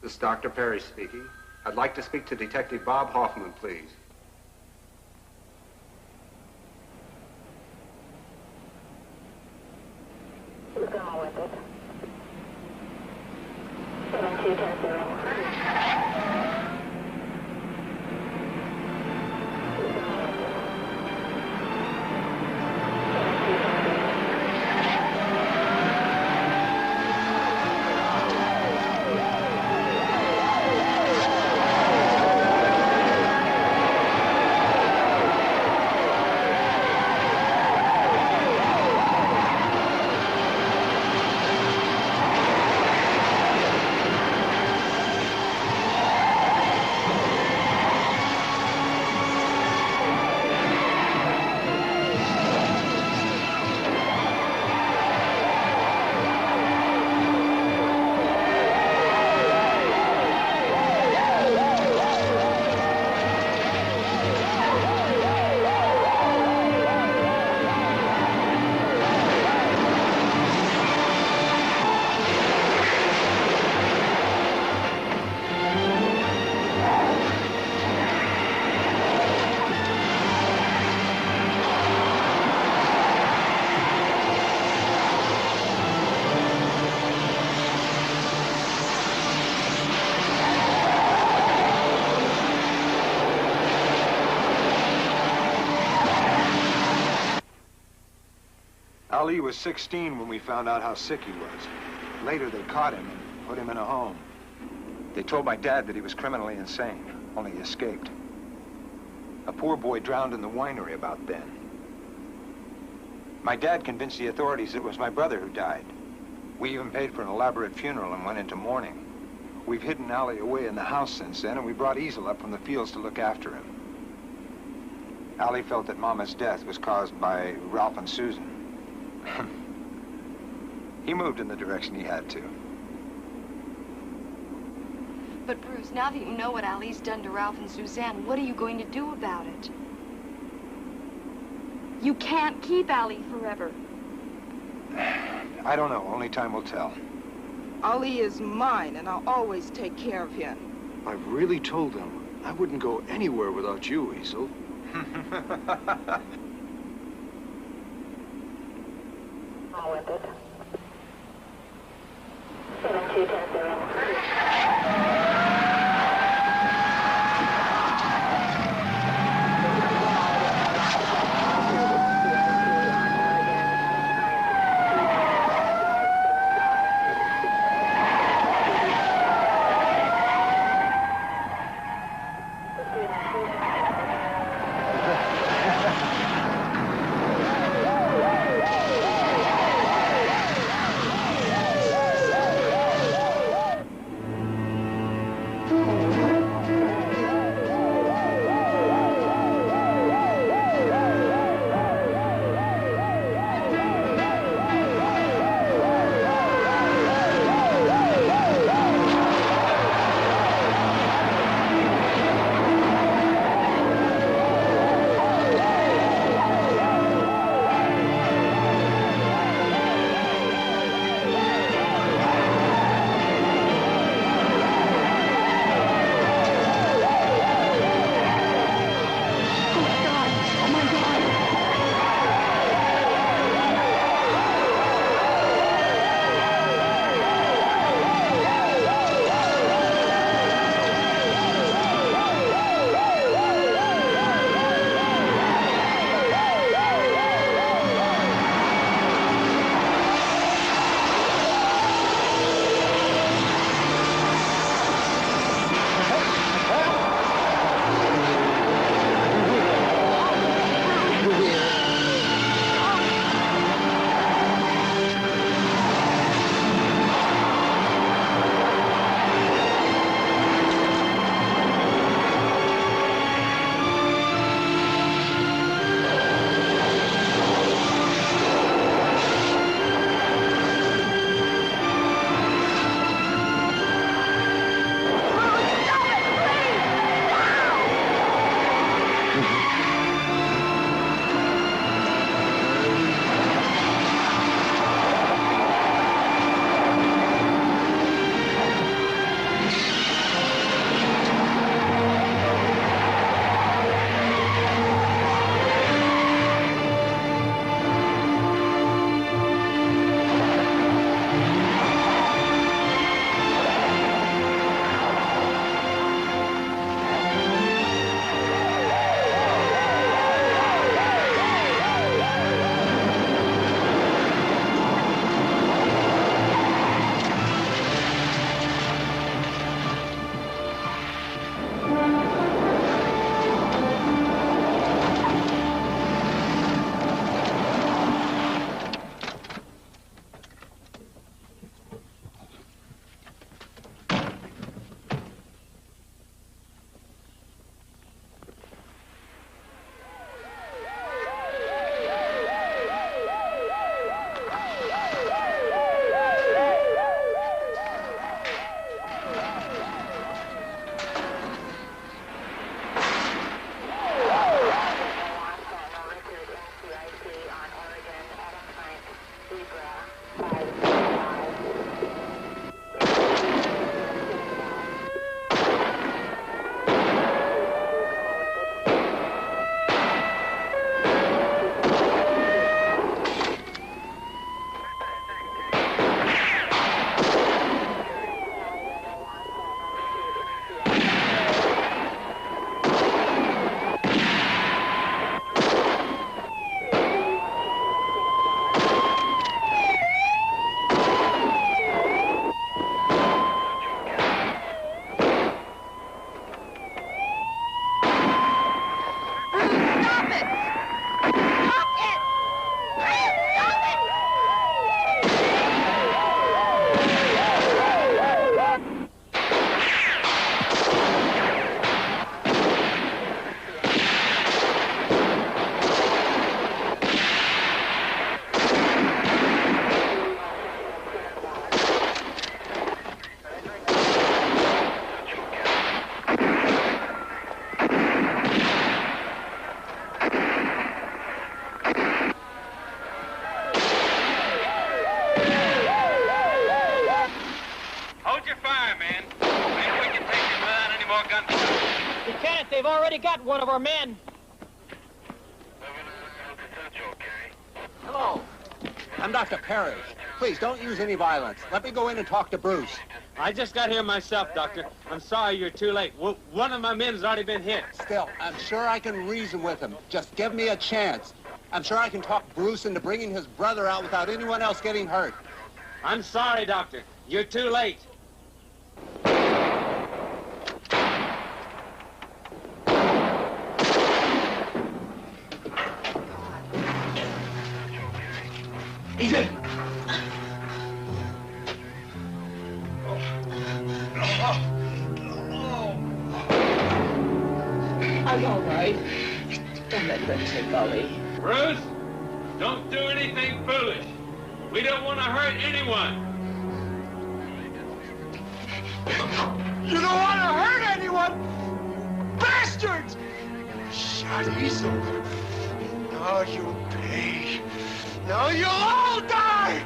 This is Dr. Perry speaking. I'd like to speak to Detective Bob Hoffman, please. Who's going with it? 7210. Ali was 16 when we found out how sick he was. Later, they caught him and put him in a home. They told my dad that he was criminally insane, only he escaped. A poor boy drowned in the winery about then. My dad convinced the authorities it was my brother who died. We even paid for an elaborate funeral and went into mourning. We've hidden Ali away in the house since then, and we brought Easel up from the fields to look after him. Ali felt that Mama's death was caused by Ralph and Susan. He moved in the direction he had to. But Bruce, now that you know what Ali's done to Ralph and Suzanne, what are you going to do about it? You can't keep Ali forever. I don't know. Only time will tell. Ali is mine, and I'll always take care of him. I've really told them I wouldn't go anywhere without you, Easel. I'm with it. 7210. they've already got one of our men. Hello. I'm Dr. Parish. Please, don't use any violence. Let me go in and talk to Bruce. I just got here myself, Doctor. I'm sorry you're too late. One of my men's already been hit. Still, I'm sure I can reason with him. Just give me a chance. I'm sure I can talk Bruce into bringing his brother out without anyone else getting hurt. I'm sorry, Doctor. You're too late. Ethan! I'm all right. Don't let them take Ollie. Bruce, don't do anything foolish. We don't want to hurt anyone. You don't want to hurt anyone! Bastards! Shot Easel. Now you'll pay. Now you'll all die!